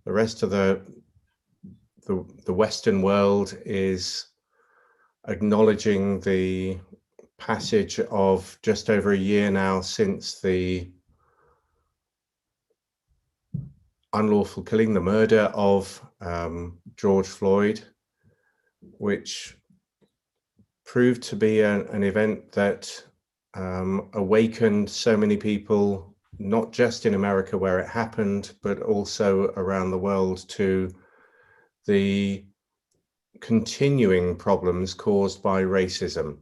the rest of the Western world is acknowledging the passage of just over a year now since the unlawful killing, the murder of George Floyd, which proved to be an event that awakened so many people, not just in America where it happened, but also around the world, to the continuing problems caused by racism.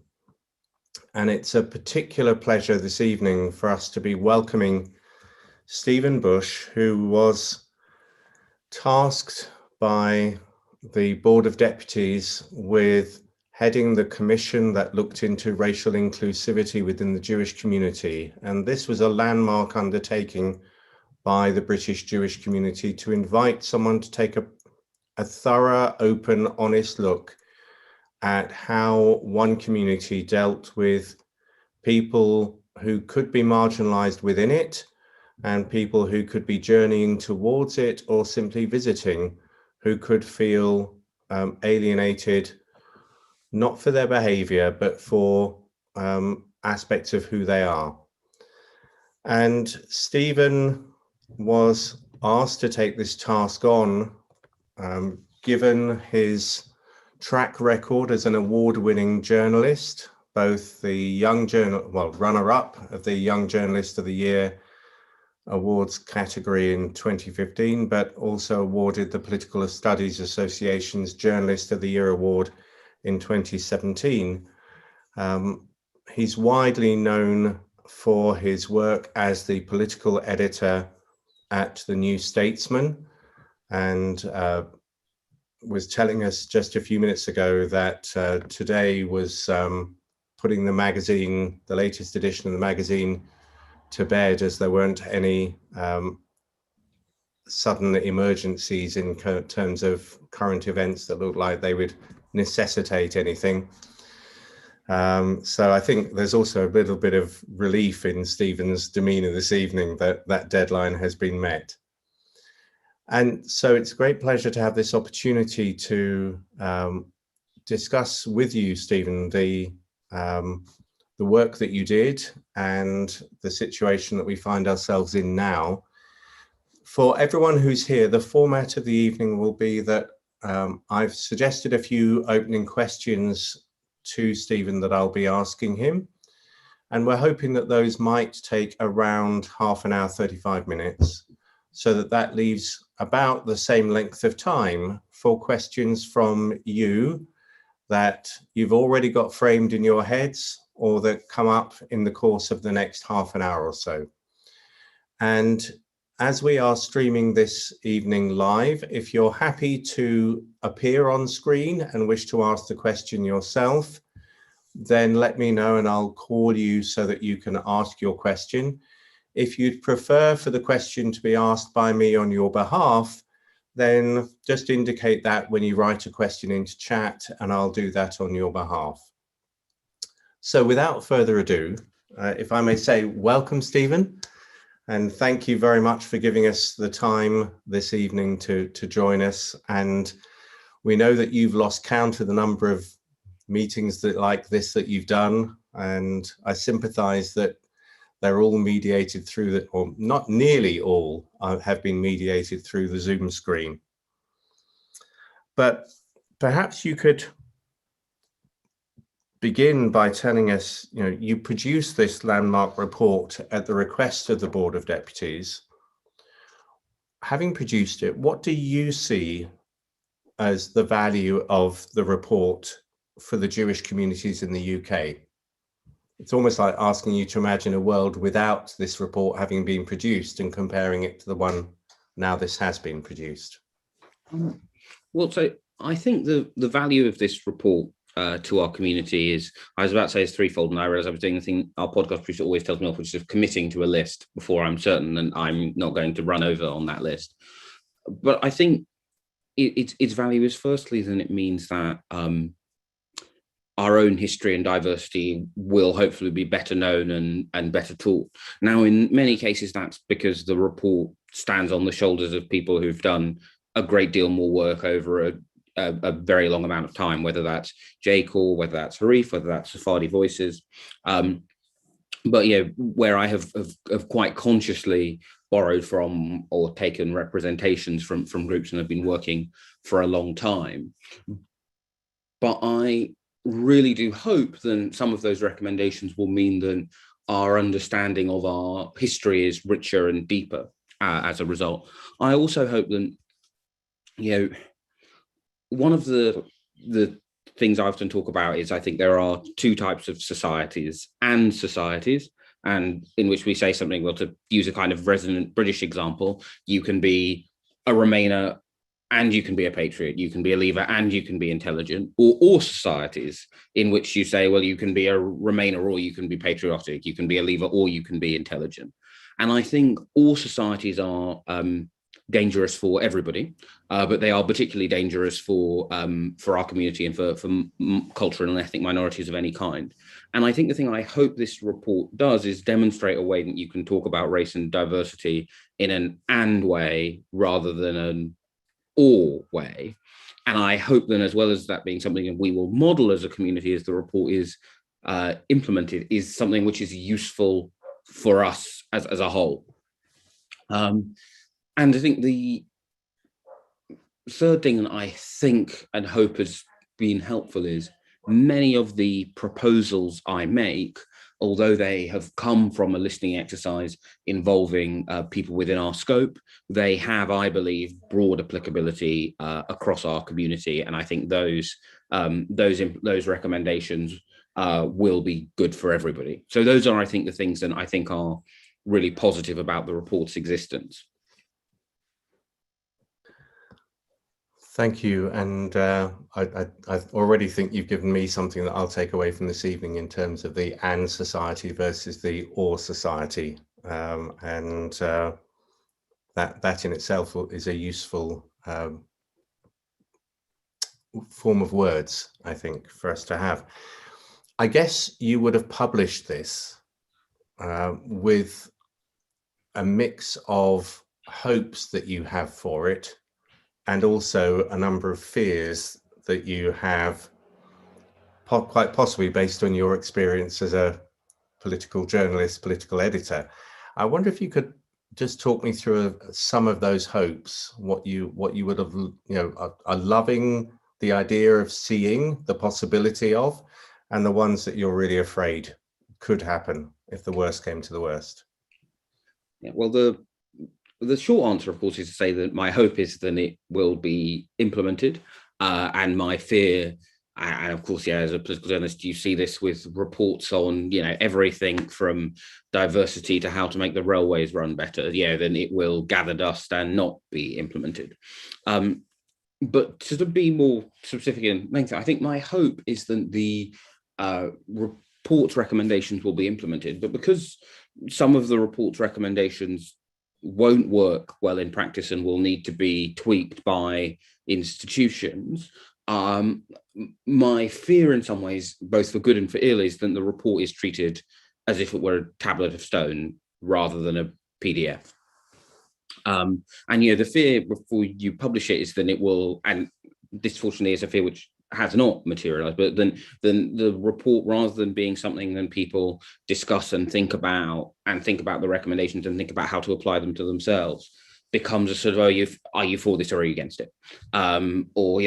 And it's a particular pleasure this evening for us to be welcoming Stephen Bush, who was tasked by the Board of Deputies with heading the commission that looked into racial inclusivity within the Jewish community. And this was a landmark undertaking by the British Jewish community to invite someone to take a thorough, open, honest look at how one community dealt with people who could be marginalized within it and people who could be journeying towards it or simply visiting, who could feel alienated, not for their behavior, but for aspects of who they are. And Stephen was asked to take this task on, given his track record as an award-winning journalist, both the runner-up of the Young Journalist of the Year Awards category in 2015, but also awarded the Political Studies Association's Journalist of the Year Award in 2017. He's widely known for his work as the political editor at the New Statesman, and was telling us just a few minutes ago that today was putting the magazine, the latest edition of the magazine, to bed, as there weren't any sudden emergencies in terms of current events that looked like they would necessitate anything. So I think there's also a little bit of relief in Stephen's demeanor this evening that that deadline has been met. And so it's a great pleasure to have this opportunity to discuss with you, Stephen, the work that you did and the situation that we find ourselves in now. For everyone who's here, the format of the evening will be that I've suggested a few opening questions to Stephen that I'll be asking him. And we're hoping that those might take around half an hour, 35 minutes, so that leaves about the same length of time for questions from you that you've already got framed in your heads or that come up in the course of the next half an hour or so. And as we are streaming this evening live, if you're happy to appear on screen and wish to ask the question yourself, then let me know and I'll call you so that you can ask your question. If you'd prefer for the question to be asked by me on your behalf, then just indicate that when you write a question into chat and I'll do that on your behalf. So without further ado, if I may say, welcome, Stephen, and thank you very much for giving us the time this evening to join us. And we know that you've lost count of the number of meetings like this that you've done, and I sympathize that they're all mediated through the, or not nearly all have been mediated through the Zoom screen. But perhaps you could begin by telling us, you produced this landmark report at the request of the Board of Deputies. Having produced it, what do you see as the value of the report for the Jewish communities in the UK? It's almost like asking you to imagine a world without this report having been produced and comparing it to the one now this has been produced. Well, so I think the value of this report to our community is, I was about to say, is threefold, and I realized I was doing the thing our podcast producer always tells me off, which is committing to a list before I'm certain that I'm not going to run over on that list. But I think its value is firstly that it means that our own history and diversity will hopefully be better known and better taught. Now, in many cases, that's because the report stands on the shoulders of people who've done a great deal more work over a very long amount of time, whether that's JCOR, whether that's Harif, whether that's Sephardi Voices. But where I have quite consciously borrowed from or taken representations from groups and have been working for a long time. But I really do hope that some of those recommendations will mean that our understanding of our history is richer and deeper as a result. I also hope that, one of the things I often talk about is I think there are two types of societies, and in which we say something, well, to use a kind of resonant British example, you can be a Remainer and you can be a patriot, you can be a Leaver and you can be intelligent, or societies in which you say, well, you can be a Remainer or you can be patriotic, you can be a Leaver or you can be intelligent. And I think all societies are dangerous for everybody, but they are particularly dangerous for our community and for cultural and ethnic minorities of any kind. And I think the thing I hope this report does is demonstrate a way that you can talk about race and diversity in an and way rather than an or way. And I hope then, as well as that being something that we will model as a community as the report is implemented, is something which is useful for us as a whole. And I think the third thing that I think and hope has been helpful is many of the proposals I make, although they have come from a listening exercise involving people within our scope, they have, I believe, broad applicability across our community. And I think those recommendations will be good for everybody. So those are, I think, the things that I think are really positive about the report's existence. Thank you. And I already think you've given me something that I'll take away from this evening in terms of the and society versus the or society. And that in itself is a useful form of words, I think, for us to have. I guess you would have published this with a mix of hopes that you have for it, and also a number of fears that you have, quite possibly based on your experience as a political journalist, political editor. I wonder if you could just talk me through some of those hopes, what you would have, are loving the idea of seeing the possibility of, and the ones that you're really afraid could happen if the worst came to the worst. Yeah, well, the short answer, of course, is to say that my hope is that it will be implemented, and my fear, and of course, as a political journalist, you see this with reports on, everything from diversity to how to make the railways run better, then it will gather dust and not be implemented. But to be more specific in length, I think my hope is that the report's recommendations will be implemented, but because some of the report's recommendations won't work well in practice and will need to be tweaked by institutions, my fear in some ways, both for good and for ill, is that the report is treated as if it were a tablet of stone rather than a PDF. And the fear before you publish it is that it will, and this fortunately is a fear which has not materialized, but then the report, rather than being something that people discuss and think about the recommendations and think about how to apply them to themselves, becomes a sort of, are you for this or are you against it? Or,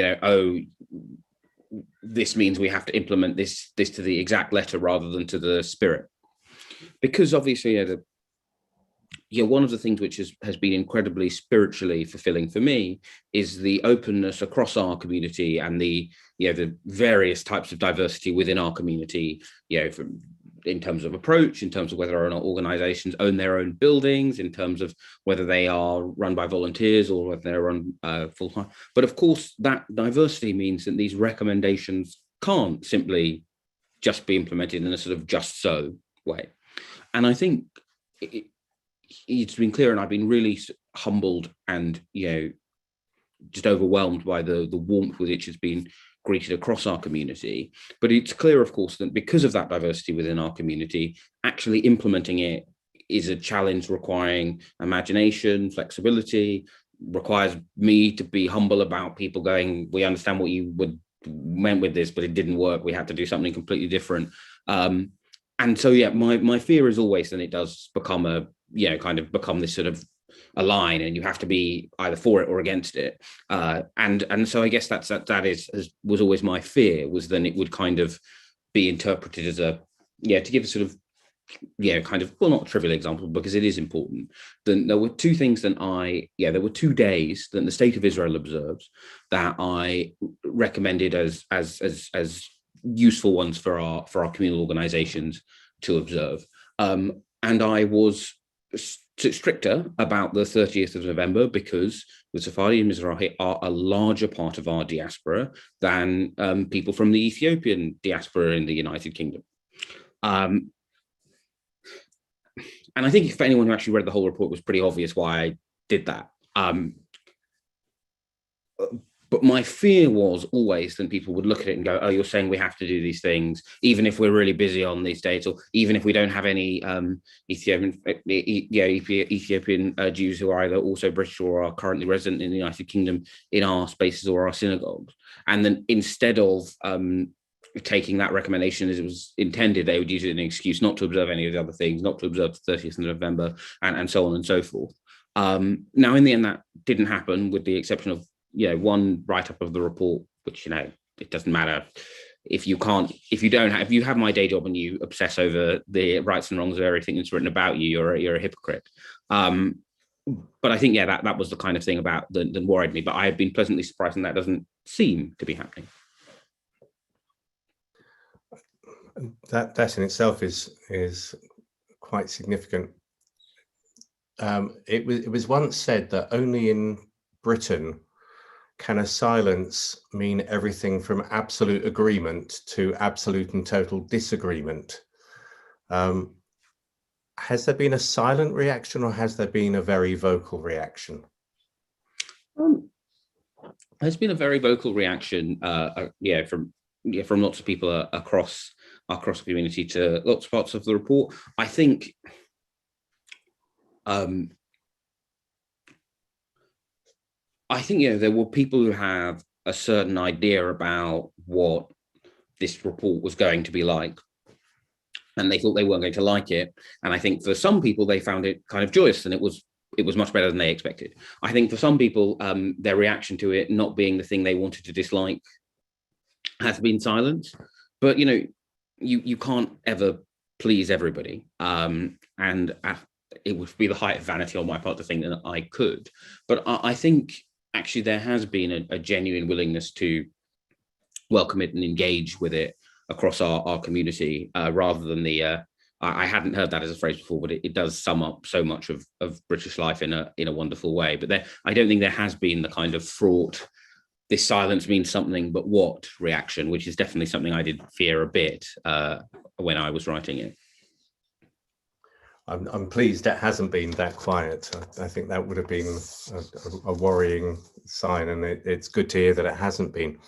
this means we have to implement this to the exact letter rather than to the spirit. Because obviously, one of the things which has been incredibly spiritually fulfilling for me is the openness across our community and the various types of diversity within our community, in terms of approach, in terms of whether or not organizations own their own buildings, in terms of whether they are run by volunteers or whether they're run full-time. But of course, that diversity means that these recommendations can't simply just be implemented in a sort of just so way. And I think it's been clear, and I've been really humbled and just overwhelmed by the warmth with which it's been greeted across our community. But it's clear, of course, that because of that diversity within our community, actually implementing it is a challenge requiring imagination, flexibility, requires me to be humble about people going, we understand what you meant with this, but it didn't work. We had to do something completely different. And so, yeah, my fear is always that it does become become this sort of a line, and you have to be either for it or against it. And so I guess that was always my fear, was then it would kind of be interpreted as to give a sort of, not a trivial example, because it is important. Then there were two things that there were 2 days that the State of Israel observes that I recommended as useful ones for our communal organizations to observe. And I was stricter about the 30th of November because the Sephardi and Mizrahi are a larger part of our diaspora than people from the Ethiopian diaspora in the United Kingdom. And I think for anyone who actually read the whole report, it was pretty obvious why I did that. But my fear was always that people would look at it and go, oh, you're saying we have to do these things, even if we're really busy on these dates, or even if we don't have any Ethiopian Jews who are either also British or are currently resident in the United Kingdom in our spaces or our synagogues. And then instead of taking that recommendation as it was intended, they would use it as an excuse not to observe any of the other things, not to observe the 30th of November, and so on and so forth. Now, in the end, that didn't happen, with the exception of one write-up of the report, which it doesn't matter if you have my day job and you obsess over the rights and wrongs of everything that's written about you, you're a hypocrite. But I think that was the kind of thing about that worried me. But I have been pleasantly surprised, and that doesn't seem to be happening. That in itself is quite significant. It was once said that only in Britain can a silence mean everything from absolute agreement to absolute and total disagreement. Has there been a silent reaction, or has there been a very vocal reaction? There's been a very vocal reaction, from lots of people across the community to lots of parts of the report. I think there were people who have a certain idea about what this report was going to be like, and they thought they weren't going to like it. And I think for some people, they found it kind of joyous, and it was much better than they expected. I think for some people, their reaction to it not being the thing they wanted to dislike has been silence. But you can't ever please everybody, and it would be the height of vanity on my part to think that I could. But I think actually there has been a genuine willingness to welcome it and engage with it across our community, rather than I hadn't heard that as a phrase before, but it does sum up so much of British life in a wonderful way. But I don't think there has been the kind of fraught, this silence means something, but what reaction, which is definitely something I did fear a bit when I was writing it. I'm pleased it hasn't been that quiet. I think that would have been a worrying sign, and it's good to hear that it hasn't been.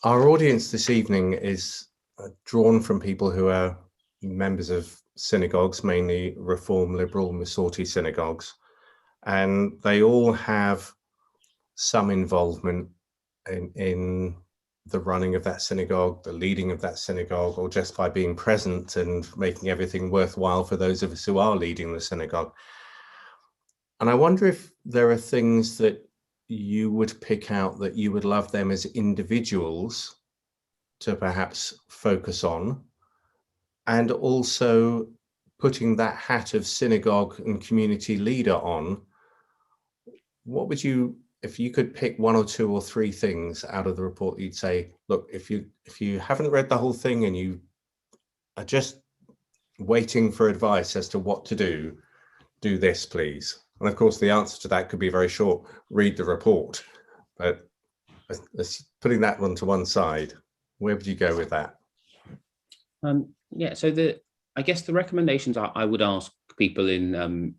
Our audience this evening is drawn from people who are members of synagogues, mainly Reform, Liberal, Masorti synagogues, and they all have some involvement in the running of that synagogue, the leading of that synagogue, or just by being present and making everything worthwhile for those of us who are leading the synagogue. And I wonder if there are things that you would pick out that you would love them as individuals to perhaps focus on, and also putting that hat of synagogue and community leader on. What would you, if you could pick 1 or 2 or 3 things out of the report, you'd say, look, if you haven't read the whole thing and you are just waiting for advice as to what to do this, please. And of course, the answer to that could be very short: read the report. But putting that one to one side, where would you go with that? So I guess the recommendations I would ask people in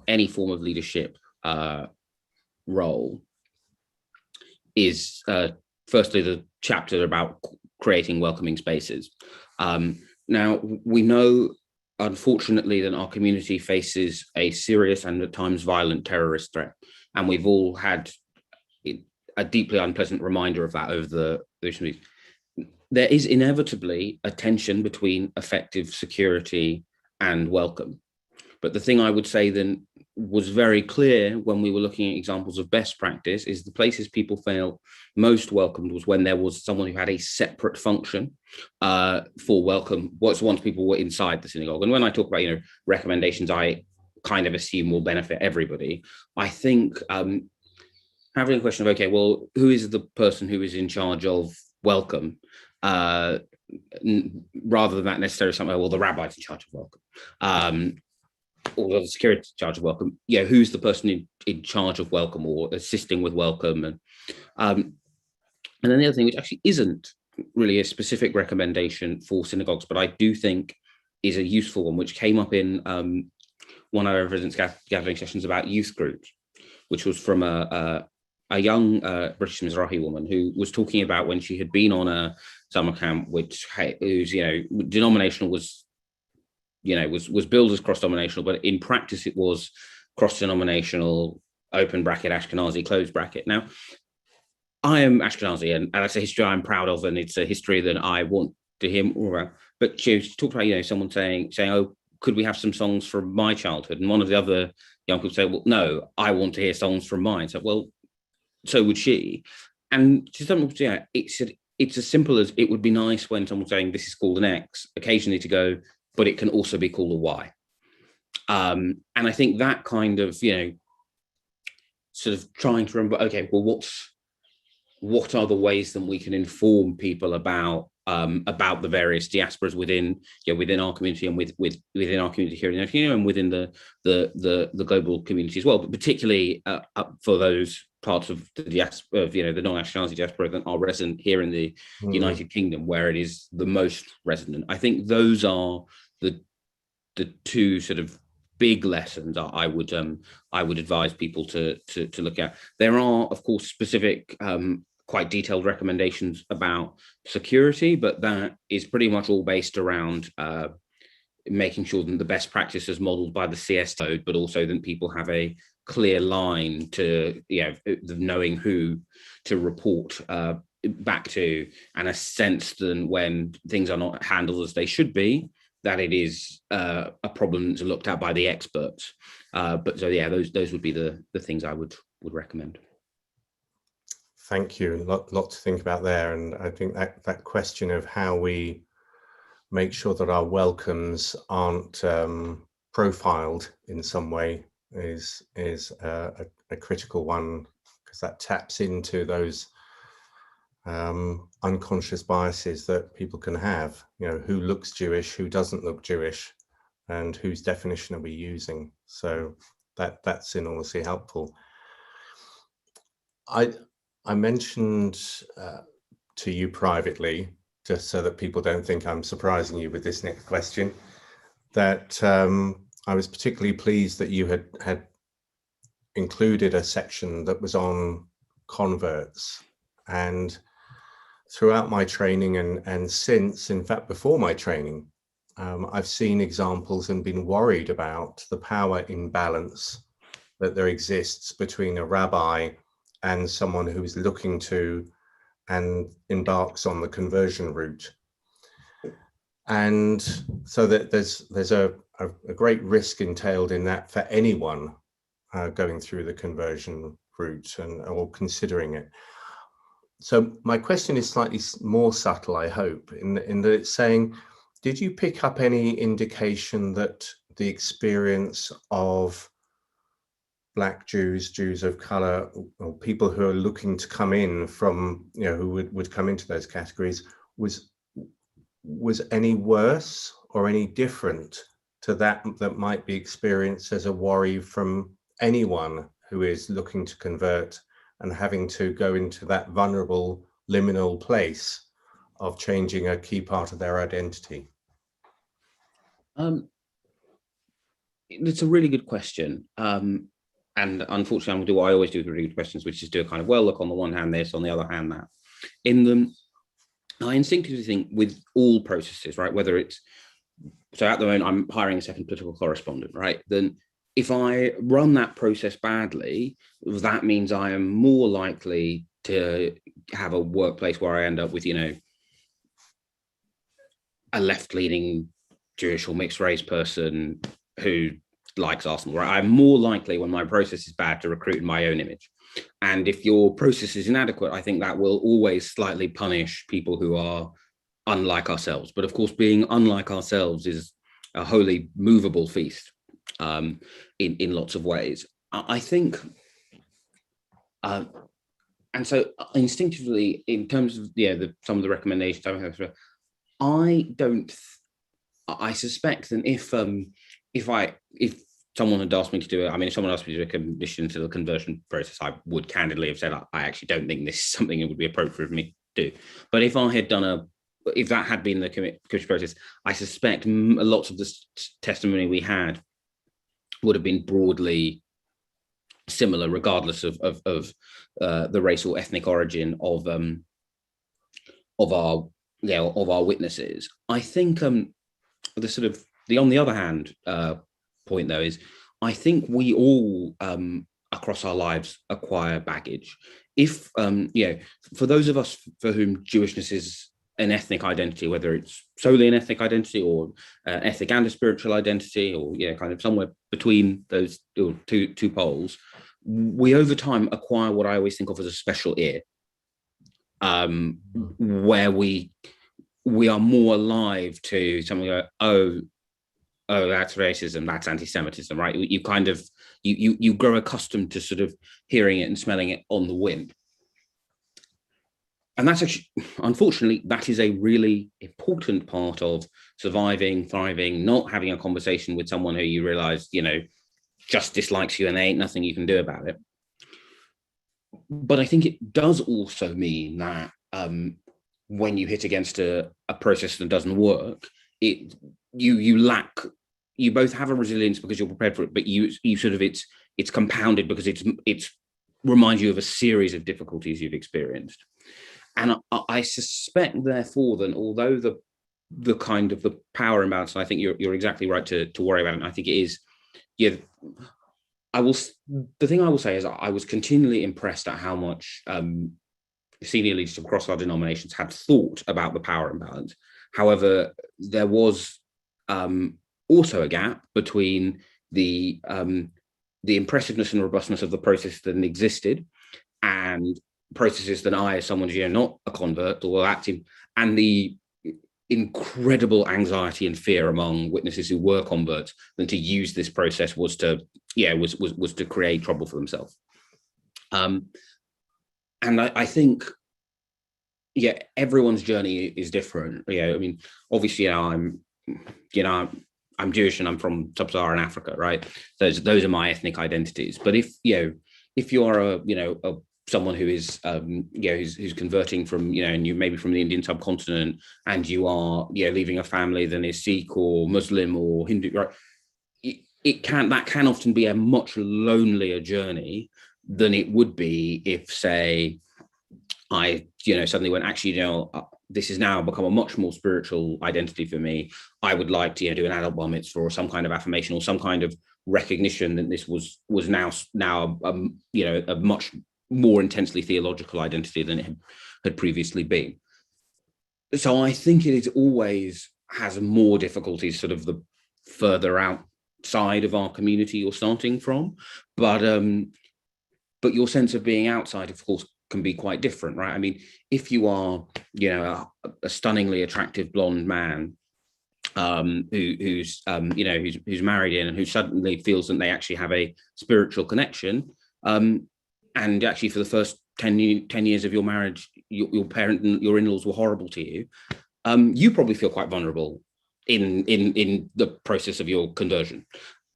any form of leadership role is firstly the chapter about creating welcoming spaces. Now, we know, unfortunately, that our community faces a serious and at times violent terrorist threat, and we've all had a deeply unpleasant reminder of that over the recent weeks. There is inevitably a tension between effective security and welcome. But the thing I would say then was very clear when we were looking at examples of best practice is the places people felt most welcomed was when there was someone who had a separate function for welcome. Once people were inside the synagogue. And when I talk about, recommendations, I kind of assume will benefit everybody. I think having a question of, okay, well, who is the person who is in charge of welcome? Rather than that necessarily something, well, the rabbi's in charge of welcome. Or the security in charge of welcome. Yeah, who's the person in charge of welcome or assisting with welcome? And then the other thing, which actually isn't really a specific recommendation for synagogues, but I do think is a useful one, which came up in one of our residents' gathering sessions about youth groups, which was from a young British Mizrahi woman who was talking about when she had been on a summer camp, whose denominational was billed as cross-denominational, but in practice it was cross-denominational, open bracket, Ashkenazi, closed bracket. Now, I am Ashkenazi, and that's a history I'm proud of, and it's a history that I want to hear more about. But she talked about, someone saying, oh, could we have some songs from my childhood? And one of the other young people said, well, no, I want to hear songs from mine. So, well, so would she. And to some people, it's as simple as it would be nice when someone's saying this is called an X, occasionally to go, but it can also be called a Y. And I think that kind of, sort of trying to remember, okay, well, what are the ways that we can inform people about the various diasporas within our community and within our community here in and within the global community as well, but particularly for those parts of the diaspora, the non-Ashkenazi diaspora that are resident here in the United Kingdom, where it is the most resonant. I think those are the two sort of big lessons I would advise people to look at. There are, of course, specific quite detailed recommendations about security, but that is pretty much all based around making sure that the best practice is modeled by the CS code, but also that people have a clear line to, knowing who to report back to, and a sense that when things are not handled as they should be, that it is a problem that's looked at by the experts. Those would be the things I would recommend. Thank you. A lot to think about there. And I think that question of how we make sure that our welcomes aren't profiled in some way is a critical one, because that taps into those unconscious biases that people can have. Who looks Jewish, who doesn't look Jewish, and whose definition are we using? So that's enormously helpful. I mentioned to you privately, just so that people don't think I'm surprising you with this next question, that I was particularly pleased that you had included a section that was on converts. And throughout my training and since, in fact, before my training, I've seen examples and been worried about the power imbalance that there exists between a rabbi and someone who is looking to and embarks on the conversion route. And so that there's a great risk entailed in that for anyone going through the conversion route or considering it. So my question is slightly more subtle, I hope, in that it's saying, did you pick up any indication that the experience of Black Jews, Jews of color, or people who are looking to come in from, who would come into those categories was any worse or any different to that might be experienced as a worry from anyone who is looking to convert and having to go into that vulnerable liminal place of changing a key part of their identity? It's a really good question. and unfortunately, I'm going to do what I always do with reading questions, which is do a kind of, well, look, on the one hand this, on the other hand that. In them, I instinctively think with all processes, right, whether it's, so at the moment I'm hiring a second political correspondent, right, then if I run that process badly, that means I am more likely to have a workplace where I end up with, a left-leaning Jewish or mixed race person who likes Arsenal, right? I'm more likely, when my process is bad, to recruit in my own image. And if your process is inadequate, I think that will always slightly punish people who are unlike ourselves. But of course, being unlike ourselves is a wholly movable feast in lots of ways. I think, and so instinctively, in terms of some of the recommendations, I suspect that if someone had asked me to do it, I mean, if someone asked me to do a condition to the conversion process, I would candidly have said, I actually don't think this is something that would be appropriate for me to do. But if that had been the commission process, I suspect lots of the testimony we had would have been broadly similar, regardless of the race or ethnic origin of our witnesses. I think the on the other hand point though is, I think we all across our lives acquire baggage. If for those of us for whom Jewishness is an ethnic identity, whether it's solely an ethnic identity or ethnic and a spiritual identity, or kind of somewhere between those two poles, we over time acquire what I always think of as a special ear, where we are more alive to something like, oh, that's racism, that's anti-Semitism, right? You kind of you grow accustomed to sort of hearing it and smelling it on the wind. And that's actually, unfortunately, that is a really important part of surviving, thriving, not having a conversation with someone who you realize, just dislikes you and there ain't nothing you can do about it. But I think it does also mean that when you hit against a process that doesn't work, you both have a resilience because you're prepared for it, but you sort of, it's compounded because it's reminds you of a series of difficulties you've experienced. And I suspect, therefore, that although the kind of the power imbalance, and I think you're exactly right to worry about it. And I think it is, the thing I will say is I was continually impressed at how much senior leadership across our denominations had thought about the power imbalance. However, there was also a gap between the impressiveness and robustness of the process that existed and processes that I, as someone who's not a convert or active, and the incredible anxiety and fear among witnesses who were converts, than to use this process was to create trouble for themselves. And I think, everyone's journey is different. I mean, obviously, I'm Jewish and I'm from sub-Saharan Africa, right? Those are my ethnic identities. But if you are someone who is who's converting from and you maybe from the Indian subcontinent, and you are leaving a family that is Sikh or Muslim or Hindu, right? That can often be a much lonelier journey than it would be if, say, I suddenly went, actually, this has now become a much more spiritual identity for me. I would like to do an adult bar mitzvah or some kind of affirmation or some kind of recognition that this was now a much more intensely theological identity than it had previously been. So I think it always has more difficulties sort of the further outside of our community you're starting from, but your sense of being outside, of course, can be quite different, right? I mean, if you are a stunningly attractive blonde man who's married in and who suddenly feels that they actually have a spiritual connection, and actually for the first 10 years of your marriage, your parent and your in-laws were horrible to you, you probably feel quite vulnerable in the process of your conversion.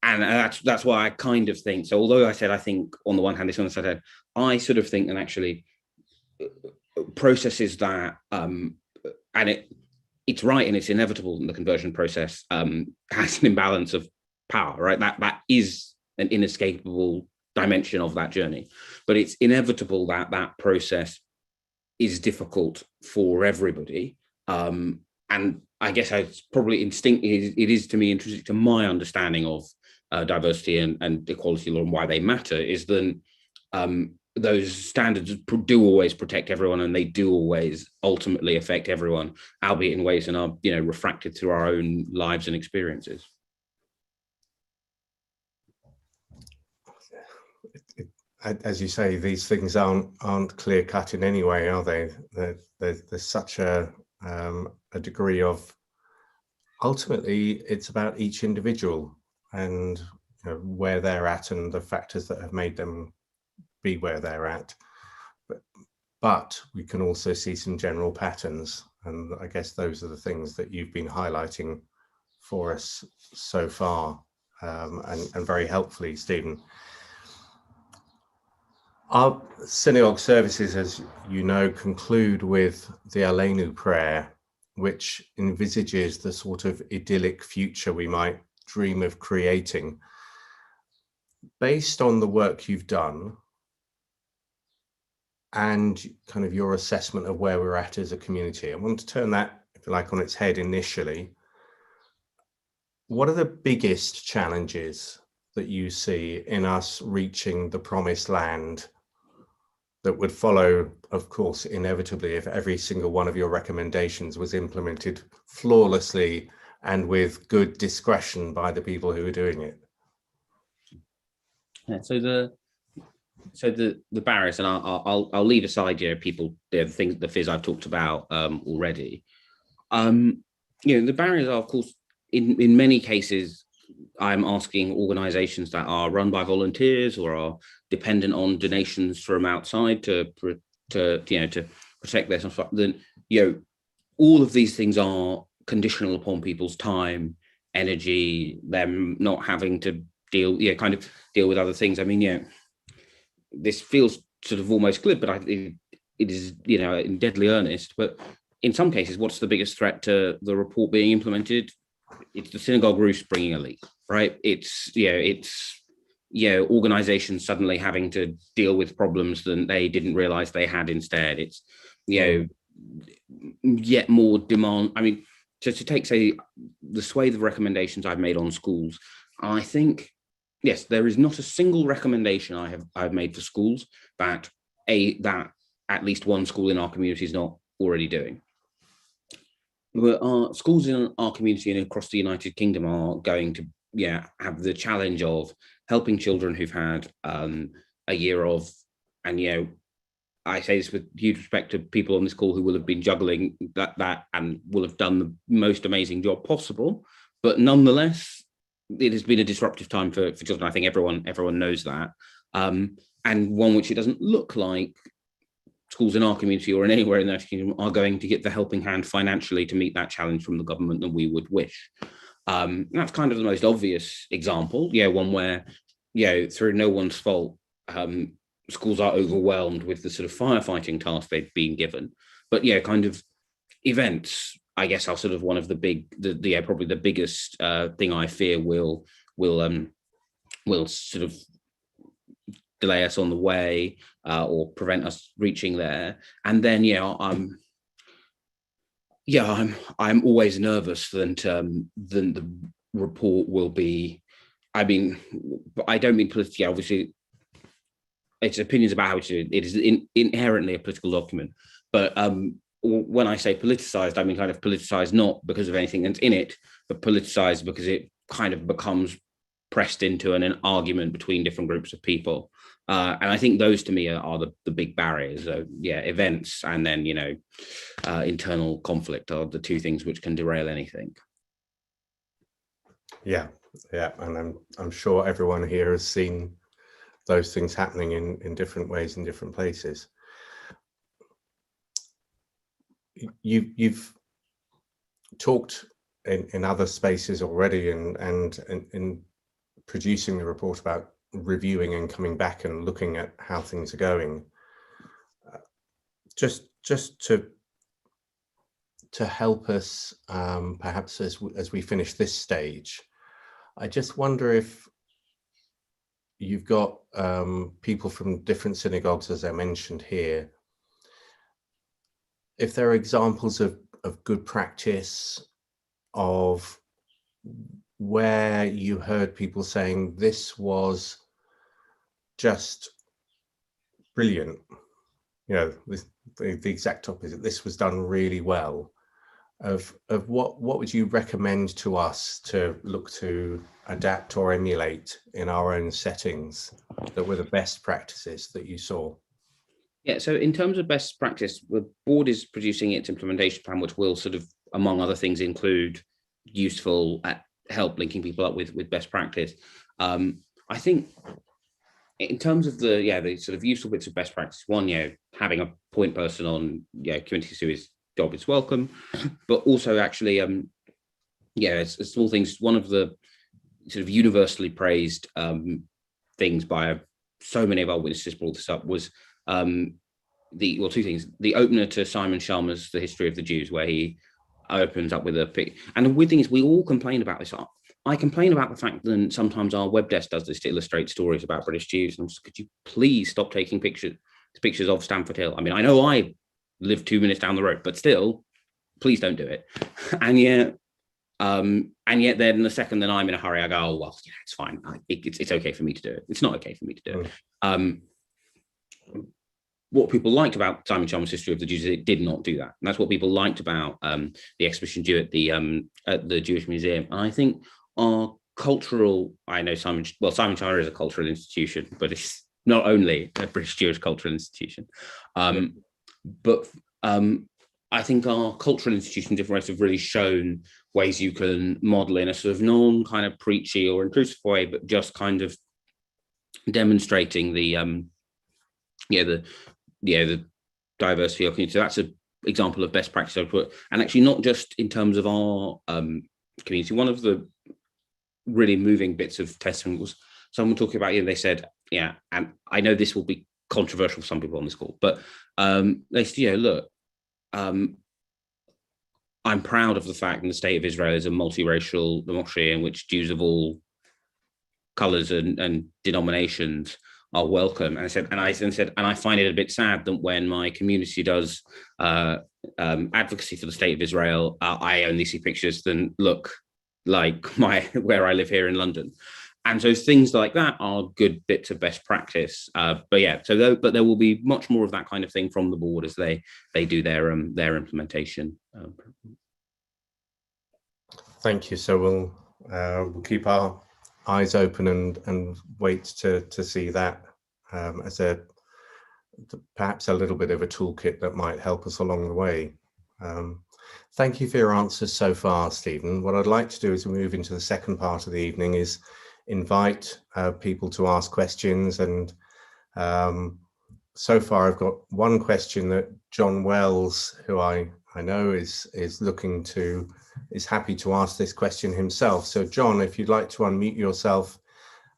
And that's why I kind of think, so although I said, I think on the one hand, this on the other hand, I sort of think that actually processes that, and it's right and it's inevitable in the conversion process, has an imbalance of power, right? That is an inescapable dimension of that journey. But it's inevitable that that process is difficult for everybody. And I guess it's probably it is to me intrinsic to my understanding of diversity and equality law and why they matter, is then those standards do always protect everyone, and they do always ultimately affect everyone, albeit in ways that are, you know, refracted through our own lives and experiences. As you say, these things aren't clear cut in any way, are they? There's such a degree of, ultimately, it's about each individual and, you know, where they're at and the factors that have made them be where they're at. But we can also see some general patterns, and I guess those are the things that you've been highlighting for us so far, and very helpfully, Stephen. Our synagogue services, as you know, conclude with the Aleinu prayer, which envisages the sort of idyllic future we might dream of creating. Based on the work you've done and kind of your assessment of where we're at as a community, I want to turn that, if you like, on its head initially. What are the biggest challenges that you see in us reaching the promised land that would follow, of course, inevitably, if every single one of your recommendations was implemented flawlessly and with good discretion by the people who are doing it? Yeah, so the barriers, and I'll leave aside, you know, people, the things, the fears I've talked about already. You know, the barriers are, of course, in many cases, I'm asking organizations that are run by volunteers or are dependent on donations from outside to protect their stuff. Then, you know, all of these things are conditional upon people's time, energy, them not having to deal with other things. I mean, you know, this feels sort of almost glib, but it is, you know, in deadly earnest. But in some cases, what's the biggest threat to the report being implemented? It's the synagogue roost bringing a leak, right? It's organizations suddenly having to deal with problems that they didn't realize they had instead. It's, you know, yet more demand. I mean, just to take, say, the swathe of recommendations I've made on schools, I think, yes, there is not a single recommendation I've made for schools that at least one school in our community is not already doing. But our schools in our community and across the United Kingdom are going to, have the challenge of helping children who've had a year of, and, you know, I say this with huge respect to people on this call who will have been juggling that and will have done the most amazing job possible. But nonetheless, it has been a disruptive time for children. I think everyone knows that. And one which it doesn't look like schools in our community or in anywhere in the United Kingdom are going to get the helping hand financially to meet that challenge from the government than we would wish. That's kind of the most obvious example, one where, through no one's fault, schools are overwhelmed with the sort of firefighting task they've been given. But kind of events, I guess, are sort of one of the probably the biggest thing I fear will sort of delay us on the way or prevent us reaching there. And then I'm always nervous that the report will be, I mean, I don't mean politically, obviously it's opinions about how it is inherently a political document, but when I say politicized, I mean kind of politicized not because of anything that's in it, but politicized because it kind of becomes pressed into an argument between different groups of people. And I think those to me are the big barriers. So events and then, internal conflict are the two things which can derail anything. Yeah. And I'm sure everyone here has seen those things happening in different ways in different places. You've talked in other spaces already and in producing the report about reviewing and coming back and looking at how things are going. Just to help us, perhaps as we finish this stage, I just wonder if you've got people from different synagogues, as I mentioned here. If there are examples of good practice, of where you heard people saying this was just brilliant, the exact opposite, this was done really well, of what would you recommend to us to look to adapt or emulate in our own settings that were the best practices that you saw? Yeah, so in terms of best practice, the board is producing its implementation plan, which will sort of, among other things, include useful help linking people up with best practice. I think in terms of the sort of useful bits of best practice, one, having a point person on community service job is welcome, but also actually it's small things. One of the sort of universally praised things by so many of our witnesses brought this up was two things: the opener to Simon Sharma's The History of the Jews, where he opens up with a pic. And the weird thing is, we all complain about this. I complain about the fact that sometimes our web desk does this to illustrate stories about British Jews. And could you please stop taking pictures of Stamford Hill? I mean, I know I live 2 minutes down the road, but still, please don't do it. And yet then the second that I'm in a hurry, I go, oh, well, it's fine. It's okay for me to do it. It's not okay for me to do it. What people liked about Simon Sharma's History of the Jews is it did not do that. And that's what people liked about the exhibition due at the Jewish Museum. And I think our cultural, I know Simon Sharma is a cultural institution, but it's not only a British Jewish cultural institution. But I think our cultural institutions, different ways, have really shown ways you can model in a sort of non kind of preachy or inclusive way, but just kind of demonstrating the diversity of community. So that's an example of best practice I'd put, and actually not just in terms of our community. One of the really moving bits of testimony was someone talking about, they said, and I know this will be controversial for some people on this call, but they said, look, I'm proud of the fact that the state of Israel is a multiracial democracy in which Jews of all colors and denominations are welcome. And I said, I find it a bit sad that when my community does advocacy for the state of Israel, I only see pictures that look like where I live here in London. And so things like that are good bits of best practice. But there will be much more of that kind of thing from the board as they do their implementation. Thank you. So we'll keep our eyes open and wait to see that as perhaps a little bit of a toolkit that might help us along the way. Thank you for your answers so far, Stephen. What I'd like to do as we move into the second part of the evening is invite people to ask questions. And so far I've got one question that John Wells, who I know is happy to ask this question himself. So John, if you'd like to unmute yourself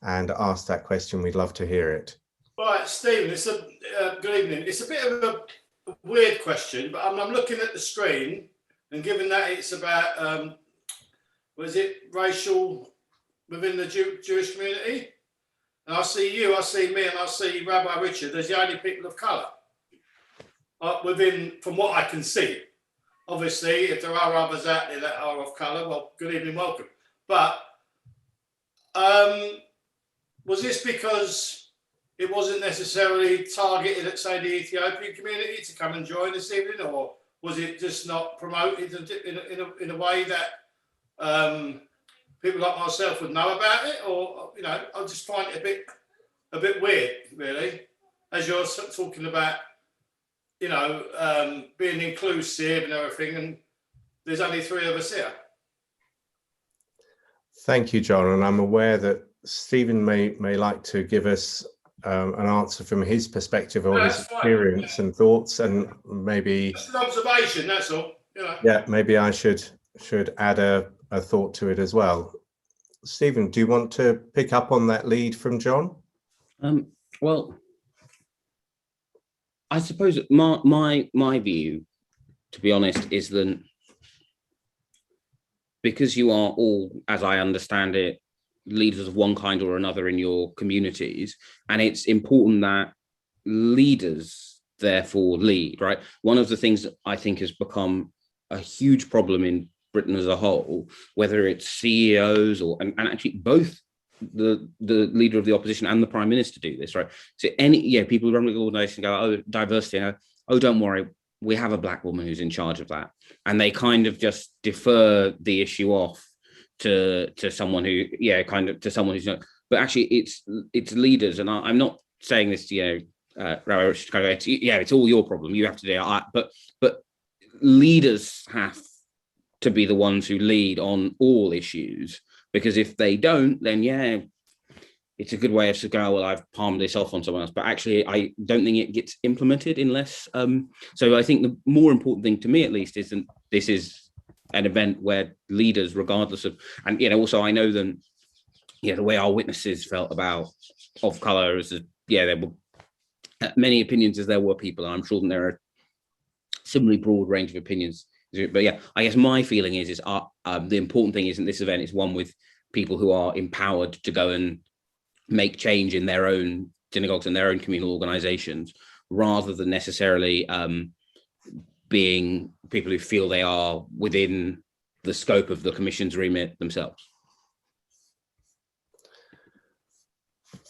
and ask that question, we'd love to hear it. Right, Stephen, it's good evening. It's a bit of a weird question, but I'm looking at the screen, and given that it's about, racial within the Jewish community, and I see you, I see me, and I see Rabbi Richard as the only people of colour from what I can see. Obviously, if there are others out there that are of colour, well, good evening, welcome. But was this because it wasn't necessarily targeted at, say, the Ethiopian community to come and join this evening, or was it just not promoted in a way that people like myself would know about it? Or, I just find it a bit weird, really, as you're talking about, being inclusive and everything, and there's only 3 of us here. Thank you, John. And I'm aware that Stephen may like to give us an answer from his perspective or his experience and thoughts, and maybe just an observation, that's all. Yeah, maybe I should add a thought to it as well. Stephen, do you want to pick up on that lead from John? Well, I suppose my view, to be honest, is that because you are all, as I understand it, leaders of one kind or another in your communities, and it's important that leaders therefore lead, right? One of the things that I think has become a huge problem in Britain as a whole, whether it's CEOs or and actually both the leader of the opposition and the prime minister do this, right? So people run the organization go, oh, diversity, oh, don't worry, we have a black woman who's in charge of that, and they kind of just defer the issue off to someone who to someone who's not. But actually it's leaders, and I'm not saying this Rabbi Richard kind of it's all your problem, you have to do it, but leaders have to be the ones who lead on all issues, because if they don't, then it's a good way of going, well, I've palmed this off on someone else, but actually I don't think it gets implemented unless so I think the more important thing to me, at least, is that this is an event where leaders, regardless of, and also I know them, the way our witnesses felt about of color is there were many opinions as there were people, and I'm sure that there are similarly broad range of opinions. But I guess my feeling is the important thing isn't this event is one with people who are empowered to go and make change in their own synagogues and their own communal organizations, rather than necessarily being people who feel they are within the scope of the commission's remit themselves.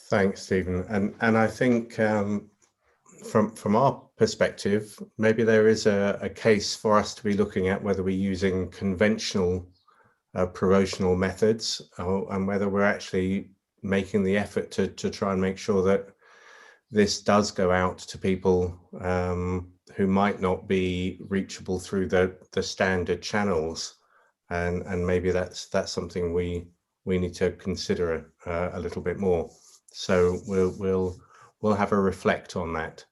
Thanks, Stephen. And I think from our perspective, maybe there is a case for us to be looking at whether we're using conventional promotional methods and whether we're actually making the effort to try and make sure that this does go out to people who might not be reachable through the standard channels, and maybe that's something we need to consider a little bit more. So we'll have a reflect on that.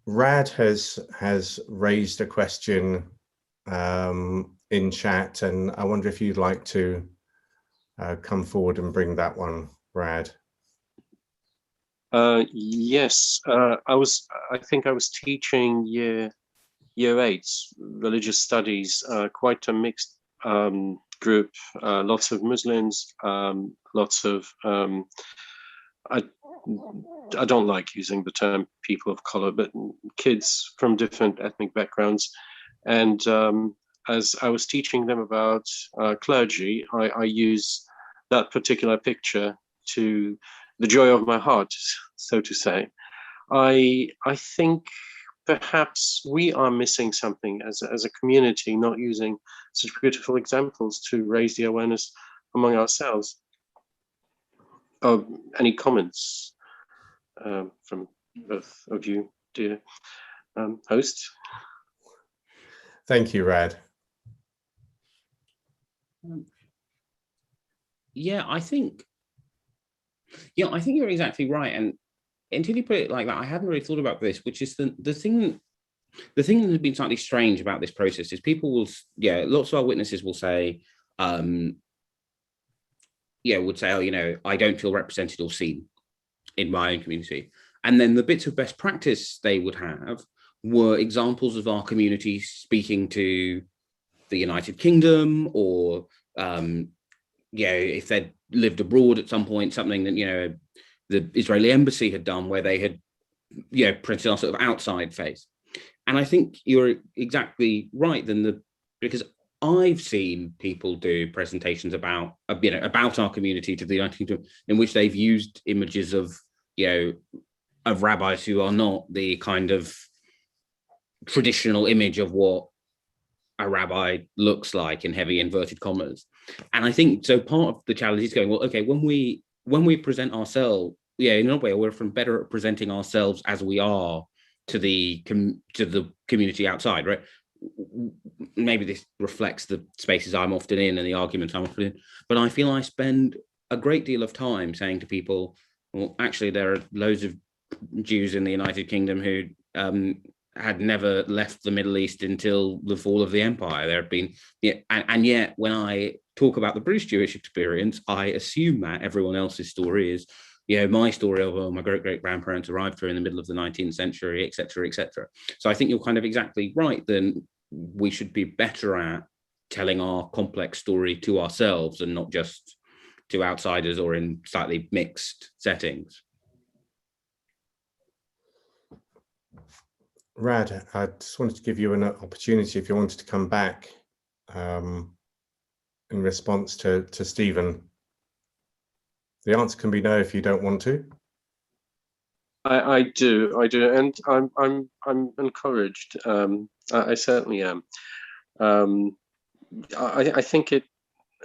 Rad has raised a question in chat, and I wonder if you'd like to come forward and bring that one, Rad. Yes, I think I was teaching year 8 religious studies, quite a mixed group, lots of Muslims, lots of I don't like using the term people of color, but kids from different ethnic backgrounds. And as I was teaching them about clergy, I use that particular picture to the joy of my heart, so to say. I think perhaps we are missing something as a community, not using such beautiful examples to raise the awareness among ourselves. Any comments from both of you, dear hosts? Thank you, Rad. I think you're exactly right. And until you put it like that, I hadn't really thought about this, which is the thing that has been slightly strange about this process is people will, lots of our witnesses will say, would say, oh, I don't feel represented or seen in my own community. And then the bits of best practice they would have were examples of our community speaking to the United Kingdom, or if they'd lived abroad at some point, something that the Israeli embassy had done where they had printed our sort of outside face. And I think you're exactly right because I've seen people do presentations about our community to the United Kingdom in which they've used images of rabbis who are not the kind of traditional image of what a rabbi looks like, in heavy inverted commas. And I think so part of the challenge is going, well, okay, when we present ourselves, in a way we're better at presenting ourselves as we are to the community outside, right? Maybe this reflects the spaces I'm often in and the arguments I'm often in, but I feel I spend a great deal of time saying to people, well, actually there are loads of Jews in the United Kingdom who had never left the Middle East until the fall of the empire. There have been, and yet when I talk about the British Jewish experience, I assume that everyone else's story is, my story of my great-great-grandparents arrived here in the middle of the 19th century, etc., etc. So I think you're kind of exactly right. Then we should be better at telling our complex story to ourselves and not just to outsiders or in slightly mixed settings. Rad, I just wanted to give you an opportunity if you wanted to come back in response to Stephen. The answer can be no if you don't want to. I do, and I'm encouraged. I certainly am. I think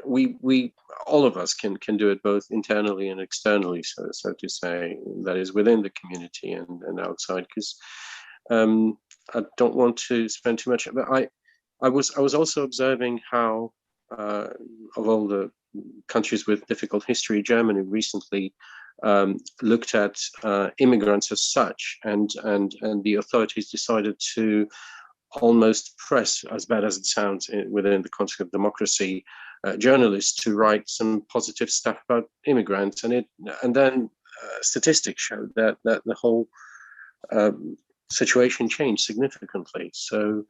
we all of us can do it both internally and externally, so to say, that is within the community and outside, because I don't want to spend too much, but I was also observing how of all the countries with difficult history, Germany recently looked at immigrants as such, and the authorities decided to almost press, as bad as it sounds within the context of democracy, journalists to write some positive stuff about immigrants, and then statistics showed that the whole situation changed significantly. So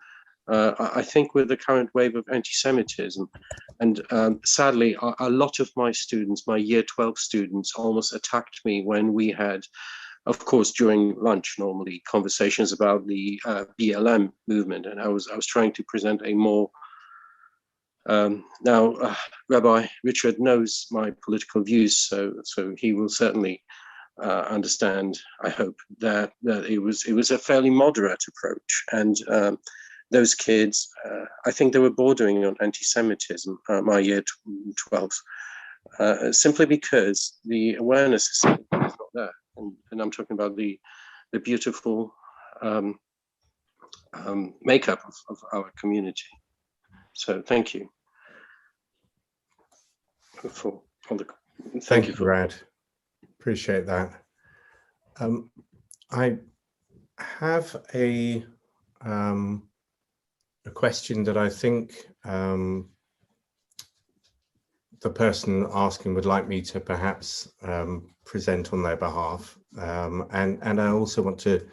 I think with the current wave of anti-Semitism, and sadly, a lot of my students, my year 12 students, almost attacked me when we had, of course, during lunch, normally conversations about the BLM movement, and I was trying to present a more now Rabbi Richard knows my political views, so he will certainly understand, I hope, that it was a fairly moderate approach, and those kids, I think they were bordering on anti-Semitism, my year 12s, simply because the awareness is not there. And I'm talking about the beautiful makeup of our community. So thank you for all the. Thank you, Brad. Appreciate that. I have a question that I think the person asking would like me to perhaps present on their behalf, and I also want to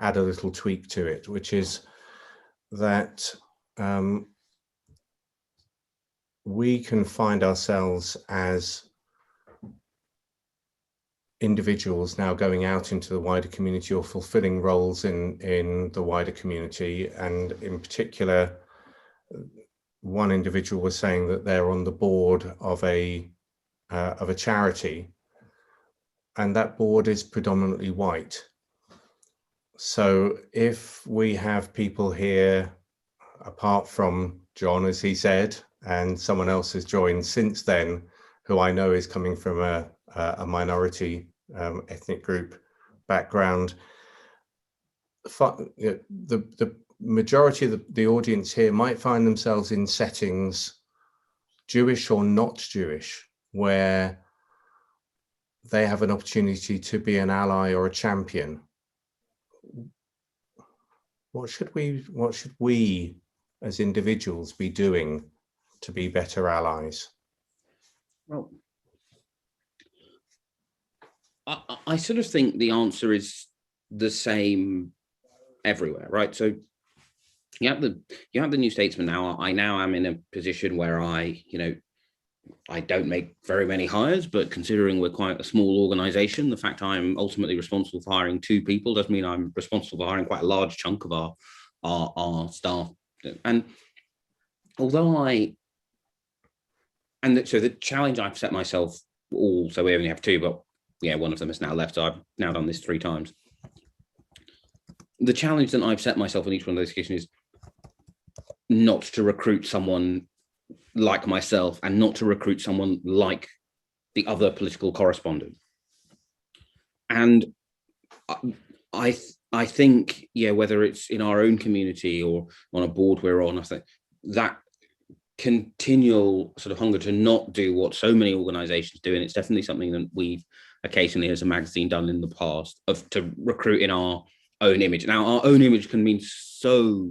add a little tweak to it, which is that we can find ourselves as individuals now going out into the wider community or fulfilling roles in the wider community, and in particular, one individual was saying that they're on the board of a charity, and that board is predominantly white. So if we have people here, apart from John, as he said, and someone else has joined since then, who I know is coming from a minority ethnic group background, the majority of the audience here might find themselves in settings, Jewish or not Jewish, where they have an opportunity to be an ally or a champion. What should we as individuals be doing to be better allies? Well, I sort of think the answer is the same everywhere, right? So you have the New Statesman now. I now am in a position where I don't make very many hires, but considering we're quite a small organization, the fact I'm ultimately responsible for hiring 2 people does mean I'm responsible for hiring quite a large chunk of our staff. And although so the challenge I've set myself, so we only have 2, but yeah, one of them has now left, so I've now done this 3 times. The challenge that I've set myself on each one of those occasions is not to recruit someone like myself and not to recruit someone like the other political correspondent. And I think, whether it's in our own community or on a board we're on, I think that continual sort of hunger to not do what so many organizations do, and it's definitely something that we've occasionally as a magazine done in the past, to recruit in our own image. Now, our own image can mean so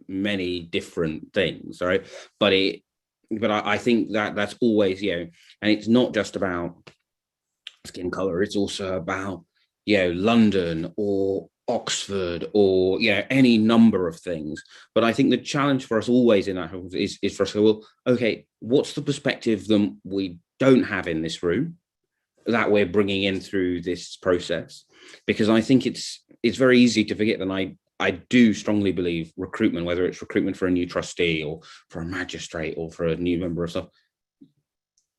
many different things, right? But I think that's always, and it's not just about skin color, it's also about, London or Oxford or any number of things. But I think the challenge for us always in that is for us to go, well, okay, what's the perspective that we don't have in this room that we're bringing in through this process? Because I think it's very easy to forget that I do strongly believe recruitment, whether it's recruitment for a new trustee or for a magistrate or for a new member of staff,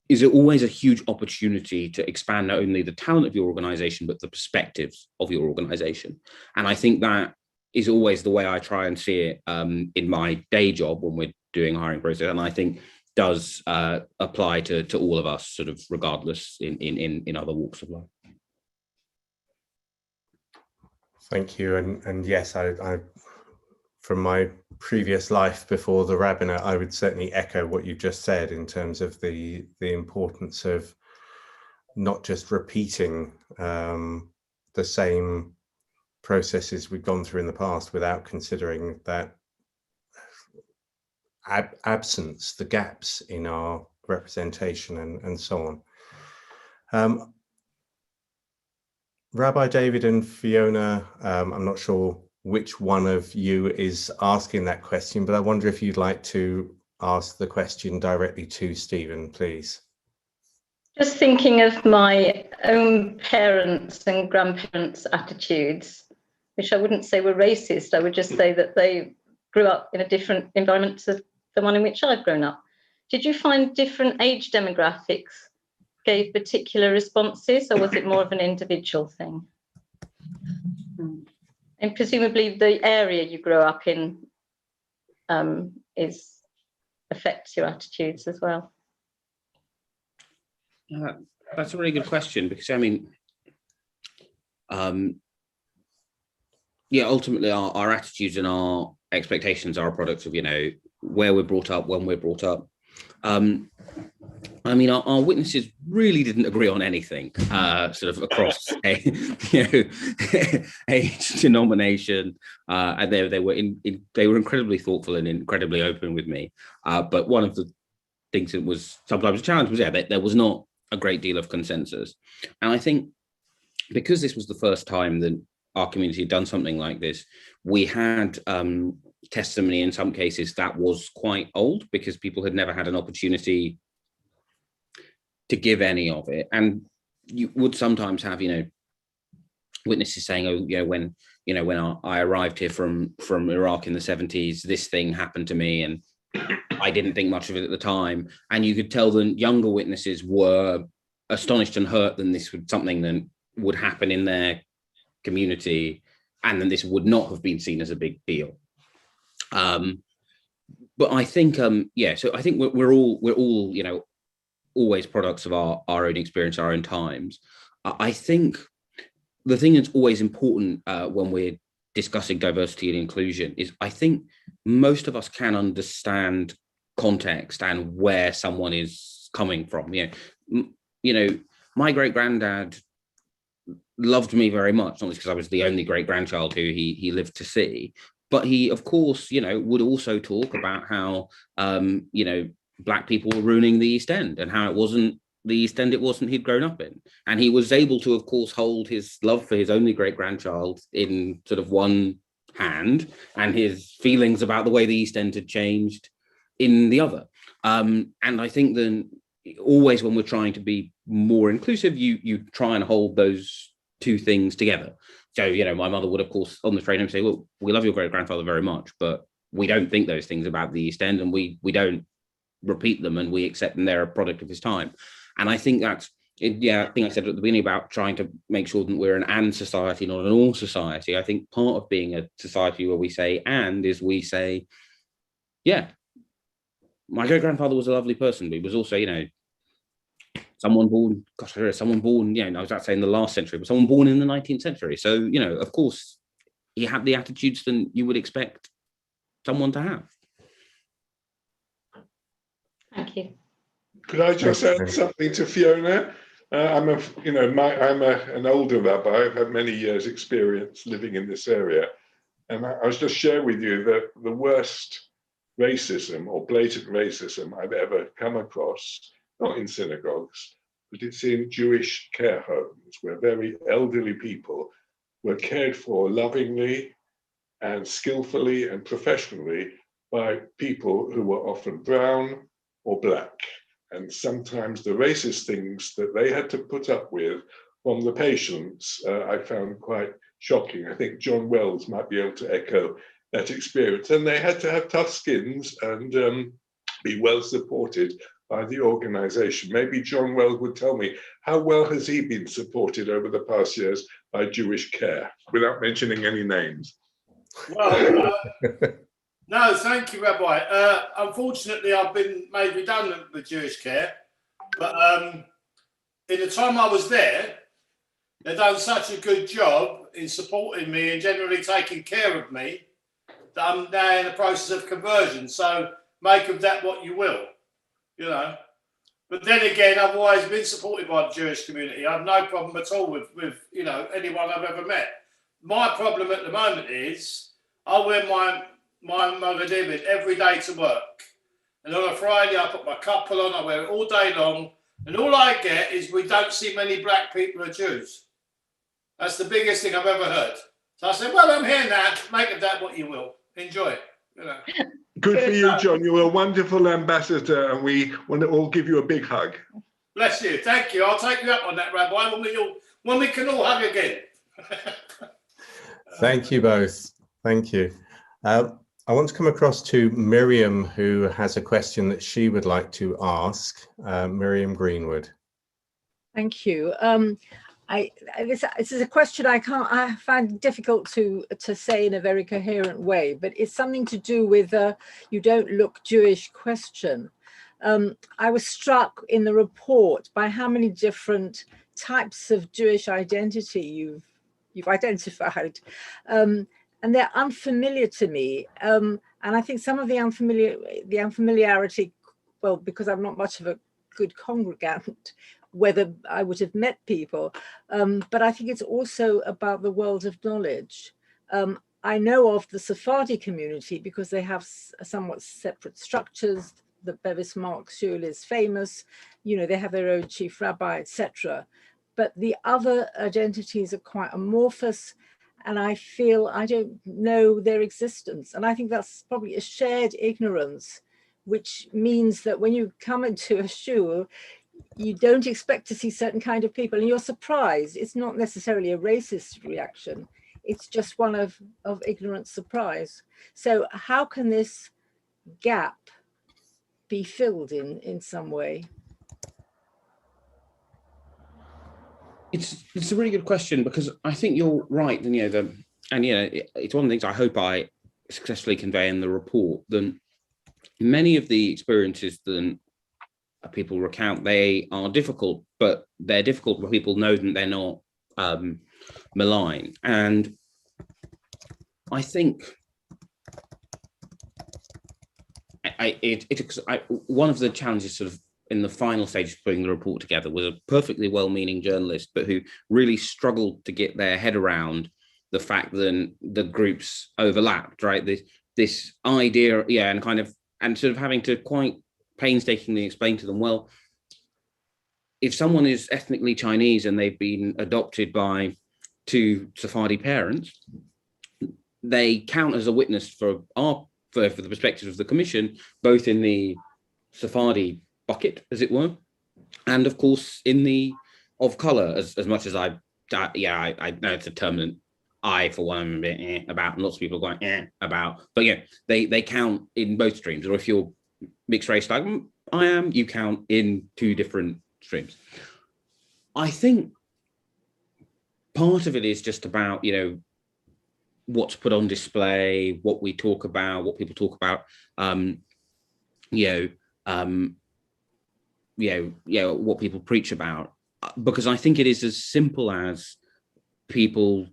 is it always a huge opportunity to expand not only the talent of your organization, but the perspectives of your organization. And I think that is always the way I try and see it in my day job when we're doing a hiring process. And I think does apply to all of us, sort of regardless in other walks of life. Thank you. And yes, I from my previous life before the rabbinate, I would certainly echo what you just said in terms of the importance of not just repeating the same processes we've gone through in the past without considering that absence, the gaps in our representation and so on. Rabbi David and Fiona, I'm not sure which one of you is asking that question, but I wonder if you'd like to ask the question directly to Stephen, please. Just thinking of my own parents and grandparents' attitudes, which I wouldn't say were racist. I would just say that they grew up in a different environment to the one in which I've grown up. Did you find different age demographics gave particular responses, or was it more of an individual thing? And presumably the area you grew up in affects your attitudes as well. That's a really good question, because I mean, ultimately our attitudes and our expectations are a product of, where we're brought up, when we're brought up. I mean, our witnesses really didn't agree on anything, sort of across age, denomination, and they were incredibly thoughtful and incredibly open with me. But one of the things that was sometimes a challenge was there was not a great deal of consensus, and I think because this was the first time that our community had done something like this, we had testimony in some cases that was quite old because people had never had an opportunity to give any of it. And you would sometimes have, witnesses saying, oh, when I arrived here from Iraq in the 70s, this thing happened to me and I didn't think much of it at the time. And you could tell the younger witnesses were astonished and hurt that this was something that would happen in their community, and then this would not have been seen as a big deal. But I think, so I think we're all, always products of our own experience, our own times. I think the thing that's always important when we're discussing diversity and inclusion is I think most of us can understand context and where someone is coming from. My great-granddad loved me very much, not just because I was the only great-grandchild who he lived to see, but he, of course, would also talk about how, Black people were ruining the East End and how it wasn't the East End he'd grown up in. And he was able to, of course, hold his love for his only great-grandchild in sort of one hand and his feelings about the way the East End had changed in the other. And I think then always when we're trying to be more inclusive, you try and hold those two things together. So, my mother would, of course, on the train home say, well, we love your great-grandfather very much, but we don't think those things about the East End, and we don't repeat them, and we accept them, they're a product of his time. And I think that's, I think I said at the beginning about trying to make sure that we're an and society, not an all society. I think part of being a society where we say and is we say, my great-grandfather was a lovely person, but he was also, someone born, I was about to say in the last century, but someone born in the 19th century. So, of course, he had the attitudes that you would expect someone to have. Thank you. Could I just add something to Fiona? I'm an older rabbi. I've had many years' experience living in this area, and I was just share with you that the worst racism or blatant racism I've ever come across, not in synagogues, but it's in Jewish care homes where very elderly people were cared for lovingly and skillfully and professionally by people who were often brown or black. And sometimes the racist things that they had to put up with from the patients, I found quite shocking. I think John Wells might be able to echo that experience. And they had to have tough skins and be well supported by the organization. Maybe John Wells would tell me, how well has he been supported over the past years by Jewish Care, without mentioning any names? Well, no, thank you, Rabbi. Unfortunately, I've been made redundant with Jewish Care, but in the time I was there, they've done such a good job in supporting me and generally taking care of me that I'm now in the process of conversion. So make of that what you will, you know. But then again, I've always been supported by the Jewish community. I have no problem at all with you know, anyone I've ever met. My problem at the moment is I wear my Mogadibid every day to work. And on a Friday, I put my couple on, I wear it all day long. And all I get is we don't see many black people or Jews. That's the biggest thing I've ever heard. So I said, well, I'm here now. Make of that what you will. Enjoy it. You know. Good for you, John. You're a wonderful ambassador, and we want to all give you a big hug. Bless you. Thank you. I'll take you up on that, Rabbi, when we can all hug again. Thank you both. Thank you. I want to come across to Miriam, who has a question that she would like to ask. Miriam Greenwood. Thank you. This is a question I find difficult to say in a very coherent way, but it's something to do with you don't look Jewish question. I was struck in the report by how many different types of Jewish identity you've identified, and they're unfamiliar to me. And I think some of the unfamiliarity, well, because I'm not much of a good congregant, whether I would have met people, but I think it's also about the world of knowledge. I know of the Sephardi community because they have somewhat separate structures. The Bevis Mark Shul is famous, you know, they have their own chief rabbi, etc. But the other identities are quite amorphous, and I feel I don't know their existence. And I think that's probably a shared ignorance, which means that when you come into a shul, you don't expect to see certain kind of people, and you're surprised. It's not necessarily a racist reaction. It's just one of ignorant surprise. So how can this gap be filled in some way? It's a really good question, because I think you're right. And it's one of the things I hope I successfully convey in the report. That many of the experiences that people recount, they are difficult, but they're difficult where people know that they're not malign. And I think one of the challenges sort of in the final stage of putting the report together was a perfectly well-meaning journalist, but who really struggled to get their head around the fact that the groups overlapped, right? This idea, and sort of having to quite painstakingly explain to them, well, if someone is ethnically Chinese and they've been adopted by two Sephardi parents, they count as a witness for the perspective of the commission, both in the Sephardi bucket, as it were, and of course in the of color, as much as I know it's a term that I, for one, am a bit about, and lots of people are going about, but yeah, they count in both streams. Or if you're mixed race like I am, you count in two different streams. I think part of it is just about, what's put on display, what we talk about, what people talk about, what people preach about, because I think it is as simple as people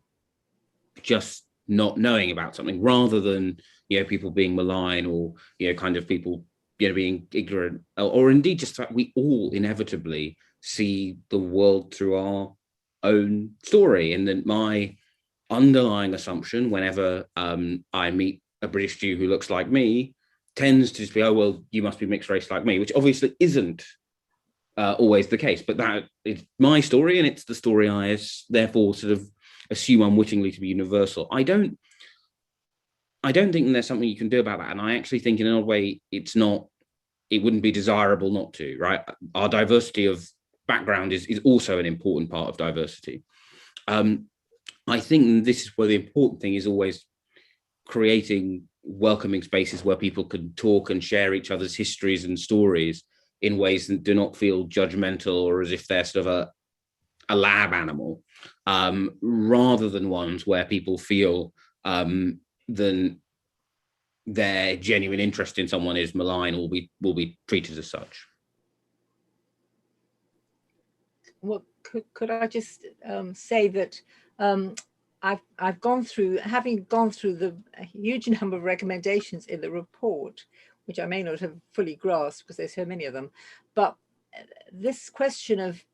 just not knowing about something, rather than people being malign, or kind of people being ignorant, or indeed just that we all inevitably see the world through our own story. And then my underlying assumption whenever I meet a British Jew who looks like me tends to just be, oh, well, you must be mixed race like me, which obviously isn't always the case, but that is my story, and it's the story I therefore sort of assume unwittingly to be universal. I don't think there's something you can do about that. And I actually think in an odd way, it wouldn't be desirable not to, right? Our diversity of background is also an important part of diversity. I think this is where the important thing is always creating welcoming spaces where people can talk and share each other's histories and stories in ways that do not feel judgmental or as if they're sort of a lab animal, rather than ones where people feel then their genuine interest in someone is malign or will be treated as such. Well, could I just say that I've gone through, having gone through the huge number of recommendations in the report, which I may not have fully grasped because there's so many of them, but this question of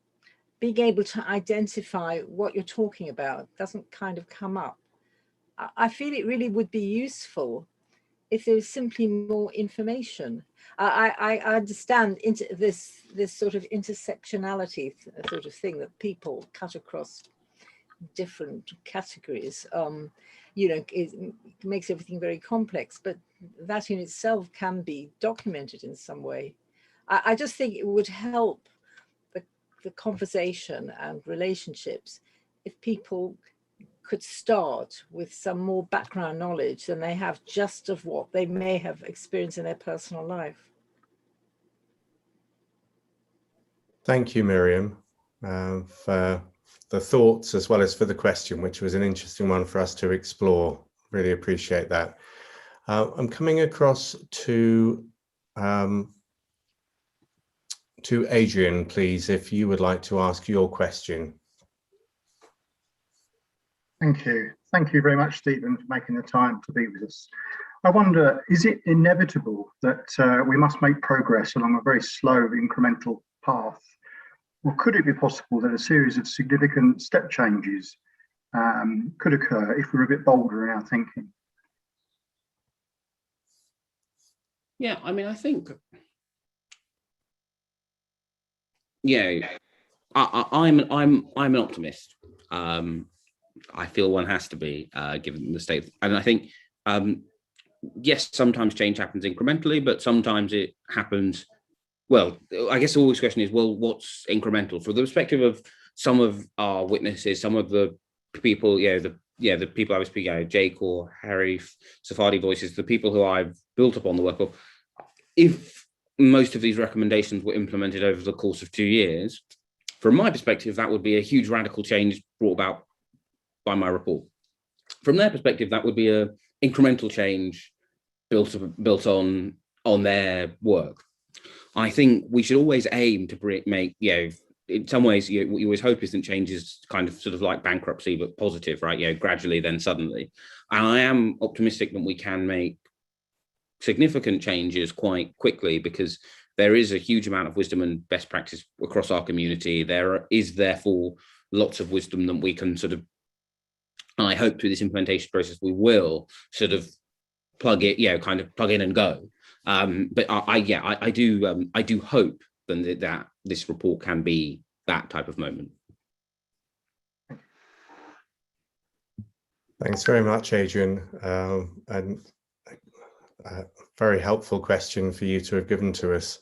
being able to identify what you're talking about doesn't kind of come up. I feel it really would be useful if there was simply more information. I understand this sort of intersectionality sort of thing that people cut across different categories, you know, it makes everything very complex, but that in itself can be documented in some way. I just think it would help the conversation and relationships if people could start with some more background knowledge than they have just of what they may have experienced in their personal life. Thank you, Miriam, for the thoughts as well as for the question, which was an interesting one for us to explore. Really appreciate that. I'm coming across to Adrian, please, if you would like to ask your question. Thank you. Thank you very much, Stephen, for making the time to be with us. I wonder, is it inevitable that we must make progress along a very slow incremental path? Or could it be possible that a series of significant step changes could occur if we're a bit bolder in our thinking? Yeah, I mean, I think, yeah, I'm an optimist. I feel one has to be, given the state. And I think, yes, sometimes change happens incrementally, but sometimes it happens. Well, I guess always the question is, well, what's incremental? From the perspective of some of our witnesses, some of the people, the people I was speaking, Jake or Harry, Sephardi Voices, the people who I've built upon the work of, if most of these recommendations were implemented over the course of 2 years, from my perspective, that would be a huge radical change brought about by my report. From their perspective, that would be an incremental change built on their work. I think we should always aim to make, in some ways, what you always hope is that change is kind of sort of like bankruptcy, but positive, right? Gradually, then suddenly. And I am optimistic that we can make significant changes quite quickly, because there is a huge amount of wisdom and best practice across our community. There is therefore lots of wisdom that we can sort of, and I hope through this implementation process, we will sort of plug it, kind of plug in and go. But I do hope that this report can be that type of moment. Thanks very much, Adrian. And a very helpful question for you to have given to us.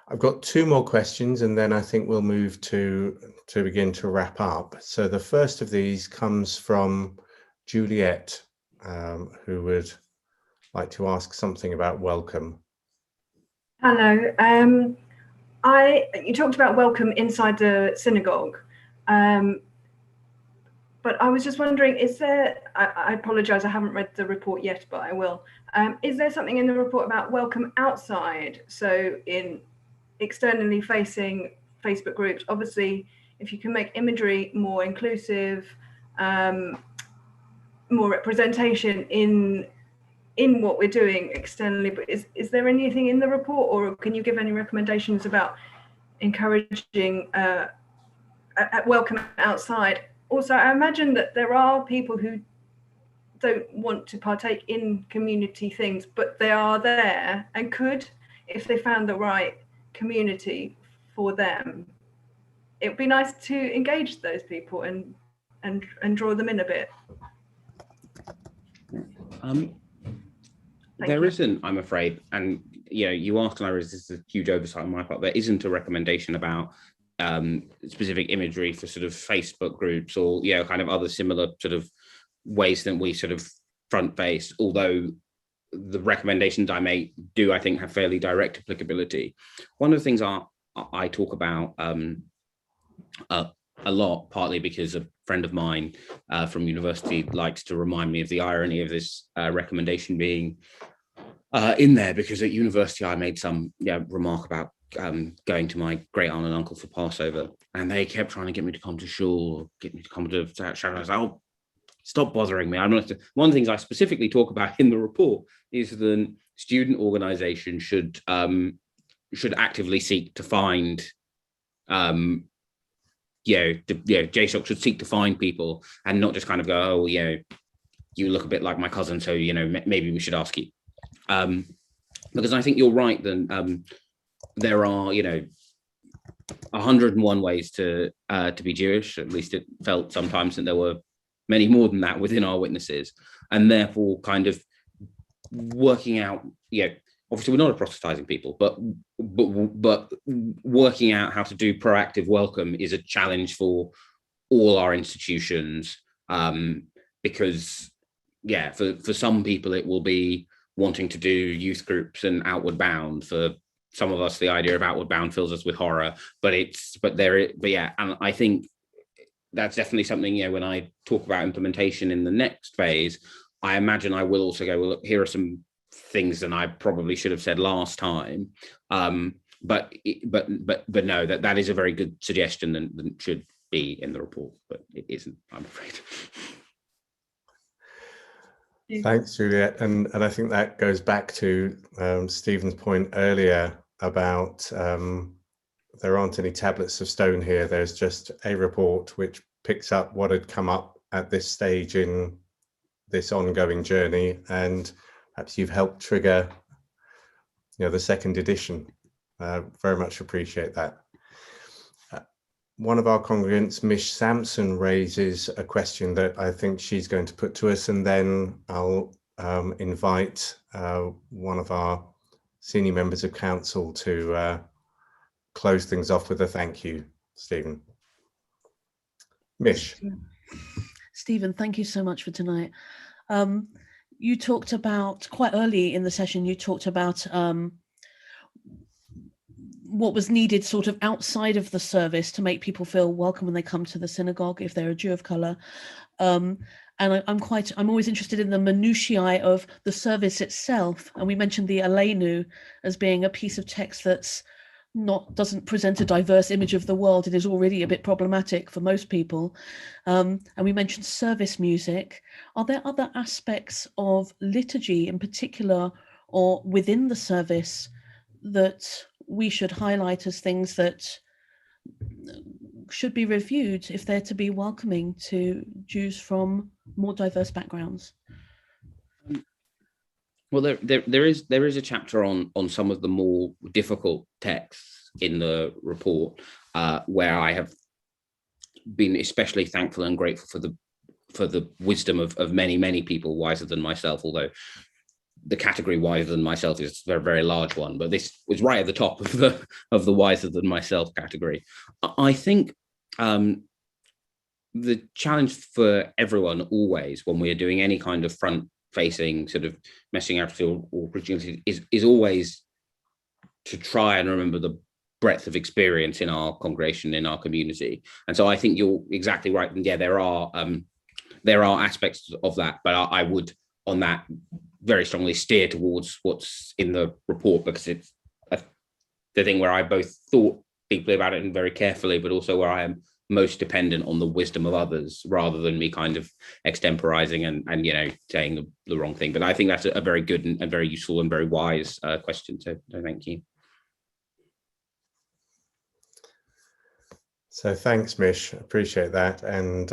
I've got 2 more questions, and then I think we'll move to begin to wrap up. So the first of these comes from Juliet, who would like to ask something about welcome. Hello. You talked about welcome inside the synagogue, but I was just wondering, is there, I apologise, I haven't read the report yet, but I will. Is there something in the report about welcome outside? So in externally facing Facebook groups, obviously, if you can make imagery more inclusive, more representation in what we're doing externally, but is there anything in the report, or can you give any recommendations about encouraging welcome outside? Also, I imagine that there are people who don't want to partake in community things, but they are there and could, if they found the right community for them. It would be nice to engage those people and and draw them in a bit? There isn't, I'm afraid, and you asked, and I realize this is a huge oversight on my part. There isn't a recommendation about specific imagery for sort of Facebook groups or kind of other similar sort of ways that we sort of front face, although the recommendations I make do, I think, have fairly direct applicability. One of the things I talk about a lot, partly because a friend of mine from university likes to remind me of the irony of this recommendation being in there, because at university I made some remark about going to my great aunt and uncle for Passover, and they kept trying to get me to come to shul, get me to come to Sharon. I was like, oh, stop bothering me. I'm not. One of the things I specifically talk about in the report is that student organization should actively seek to find JSOC should seek to find people and not just kind of go, oh, you look a bit like my cousin, so maybe we should ask you. Because I think you're right, then there are 101 ways to be Jewish. At least it felt sometimes that there were many more than that within our witnesses, and therefore kind of working out, obviously we're not proselytizing people, but working out how to do proactive welcome is a challenge for all our institutions, because for some people it will be wanting to do youth groups and outward bound. For some of us, the idea of outward bound fills us with horror, and I think that's definitely something, when I talk about implementation in the next phase, I imagine I will also go, well, look, here are some things that I probably should have said last time. But no, that is a very good suggestion that should be in the report, but it isn't, I'm afraid. Thanks, Juliet. And I think that goes back to Stephen's point earlier about there aren't any tablets of stone here. There's just a report which picks up what had come up at this stage in this ongoing journey, and perhaps you've helped trigger the second edition. Very much appreciate that. One of our congregants, Mish Sampson, raises a question that I think she's going to put to us, and then I'll invite one of our senior members of council to close things off with a thank you. Stephen. Mish. Stephen, thank you so much for tonight. You talked about, quite early in the session, you talked about what was needed sort of outside of the service to make people feel welcome when they come to the synagogue if they're a Jew of colour. And I'm always interested in the minutiae of the service itself. And we mentioned the Aleinu as being a piece of text that's doesn't present a diverse image of the world. It is already a bit problematic for most people. And we mentioned service music. Are there other aspects of liturgy in particular or within the service that we should highlight as things that should be reviewed if they're to be welcoming to Jews from more diverse backgrounds? Well, there is a chapter on some of the more difficult texts in the report, where I have been especially thankful and grateful for the wisdom of many people wiser than myself, although the category wiser than myself is a very, very large one, but this was right at the top of the wiser than myself category. I think the challenge for everyone always when we are doing any kind of front facing sort of messing out or preaching is always to try and remember the breadth of experience in our congregation, in our community. And so I think you're exactly right. And yeah, there are aspects of that, but I would on that very strongly steer towards what's in the report, because it's the thing where I both thought deeply about it and very carefully, but also where I am most dependent on the wisdom of others rather than me kind of extemporizing and saying the wrong thing. But I think that's a very good and very useful and very wise question. So thank you. So thanks, Mish. Appreciate that. And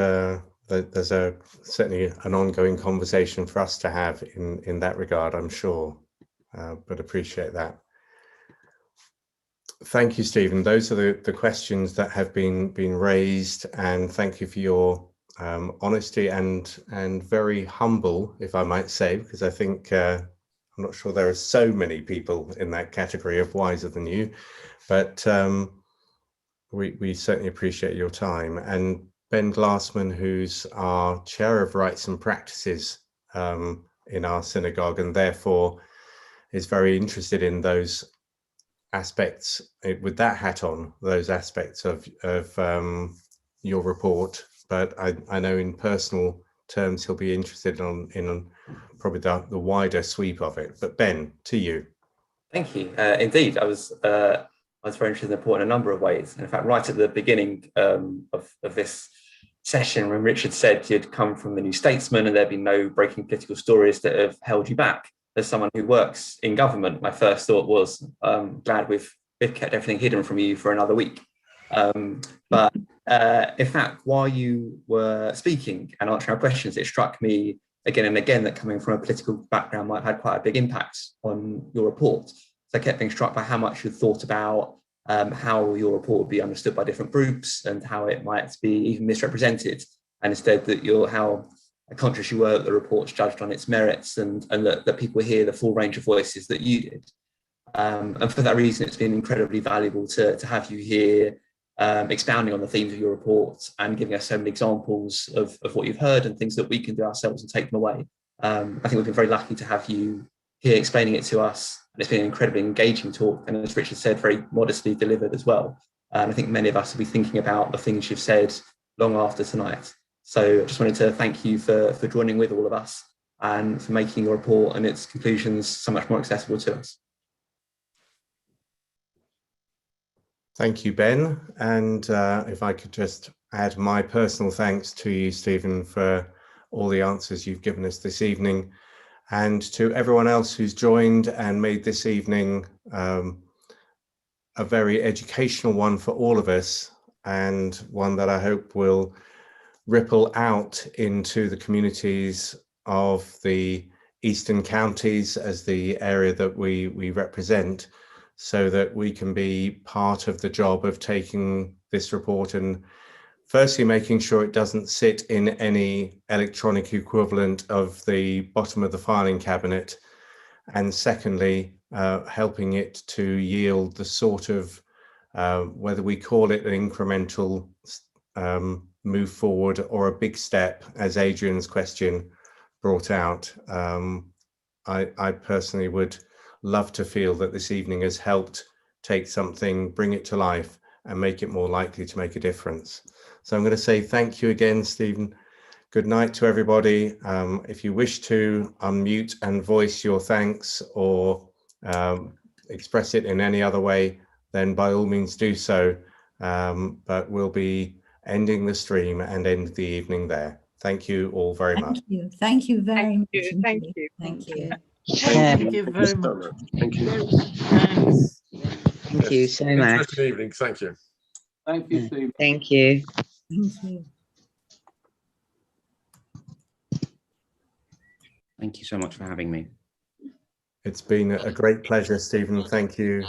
there's certainly an ongoing conversation for us to have in that regard, I'm sure, but appreciate that. Thank you, Stephen. Those are the questions that have been raised, and thank you for your honesty and very humble, if I might say, because I think I'm not sure there are so many people in that category of wiser than you, but we certainly appreciate your time. And Ben Glassman, who's our chair of rights and practices in our synagogue, and therefore is very interested in those aspects, with that hat on, those aspects of your report. But I know in personal terms he'll be interested in probably the wider sweep of it. But Ben, to you. Thank you. Indeed, I was very interested in the report in a number of ways. And in fact, right at the beginning of this session, when Richard said you'd come from the New Statesman and there'd be no breaking political stories that have held you back, as someone who works in government, my first thought was, glad we've kept everything hidden from you for another week. But in fact, while you were speaking and answering our questions, it struck me again and again that coming from a political background might have had quite a big impact on your report. So I kept being struck by how much you thought about how your report would be understood by different groups and how it might be even misrepresented, and instead that how conscious you were that the report's judged on its merits and that people hear the full range of voices that you did. And for that reason, it's been incredibly valuable to have you here expounding on the themes of your report and giving us so many examples of what you've heard and things that we can do ourselves and take them away. I think we've been very lucky to have you here explaining it to us. And it's been an incredibly engaging talk. And as Richard said, very modestly delivered as well. I think many of us will be thinking about the things you've said long after tonight. So I just wanted to thank you for joining with all of us and for making your report and its conclusions so much more accessible to us. Thank you, Ben. And if I could just add my personal thanks to you, Stephen, for all the answers you've given us this evening, and to everyone else who's joined and made this evening a very educational one for all of us, and one that I hope will ripple out into the communities of the Eastern Counties as the area that we represent, so that we can be part of the job of taking this report and firstly making sure it doesn't sit in any electronic equivalent of the bottom of the filing cabinet, and secondly helping it to yield the sort of whether we call it an incremental move forward or a big step, as Adrian's question brought out. I personally would love to feel that this evening has helped take something, bring it to life, and make it more likely to make a difference. So I'm going to say thank you again, Stephen. Good night to everybody. If you wish to unmute and voice your thanks or express it in any other way, then by all means do so. But we'll be ending the stream and end the evening there. Thank you all very much. Thank you very much. Thank you. Thank you. Thank you very much. Thank you. Thanks. Thank you so much. Interesting evening. Thank you. Thank you, Steve. Thank you. Thank you. Thank you so much for having me. It's been a great pleasure, Stephen. Thank you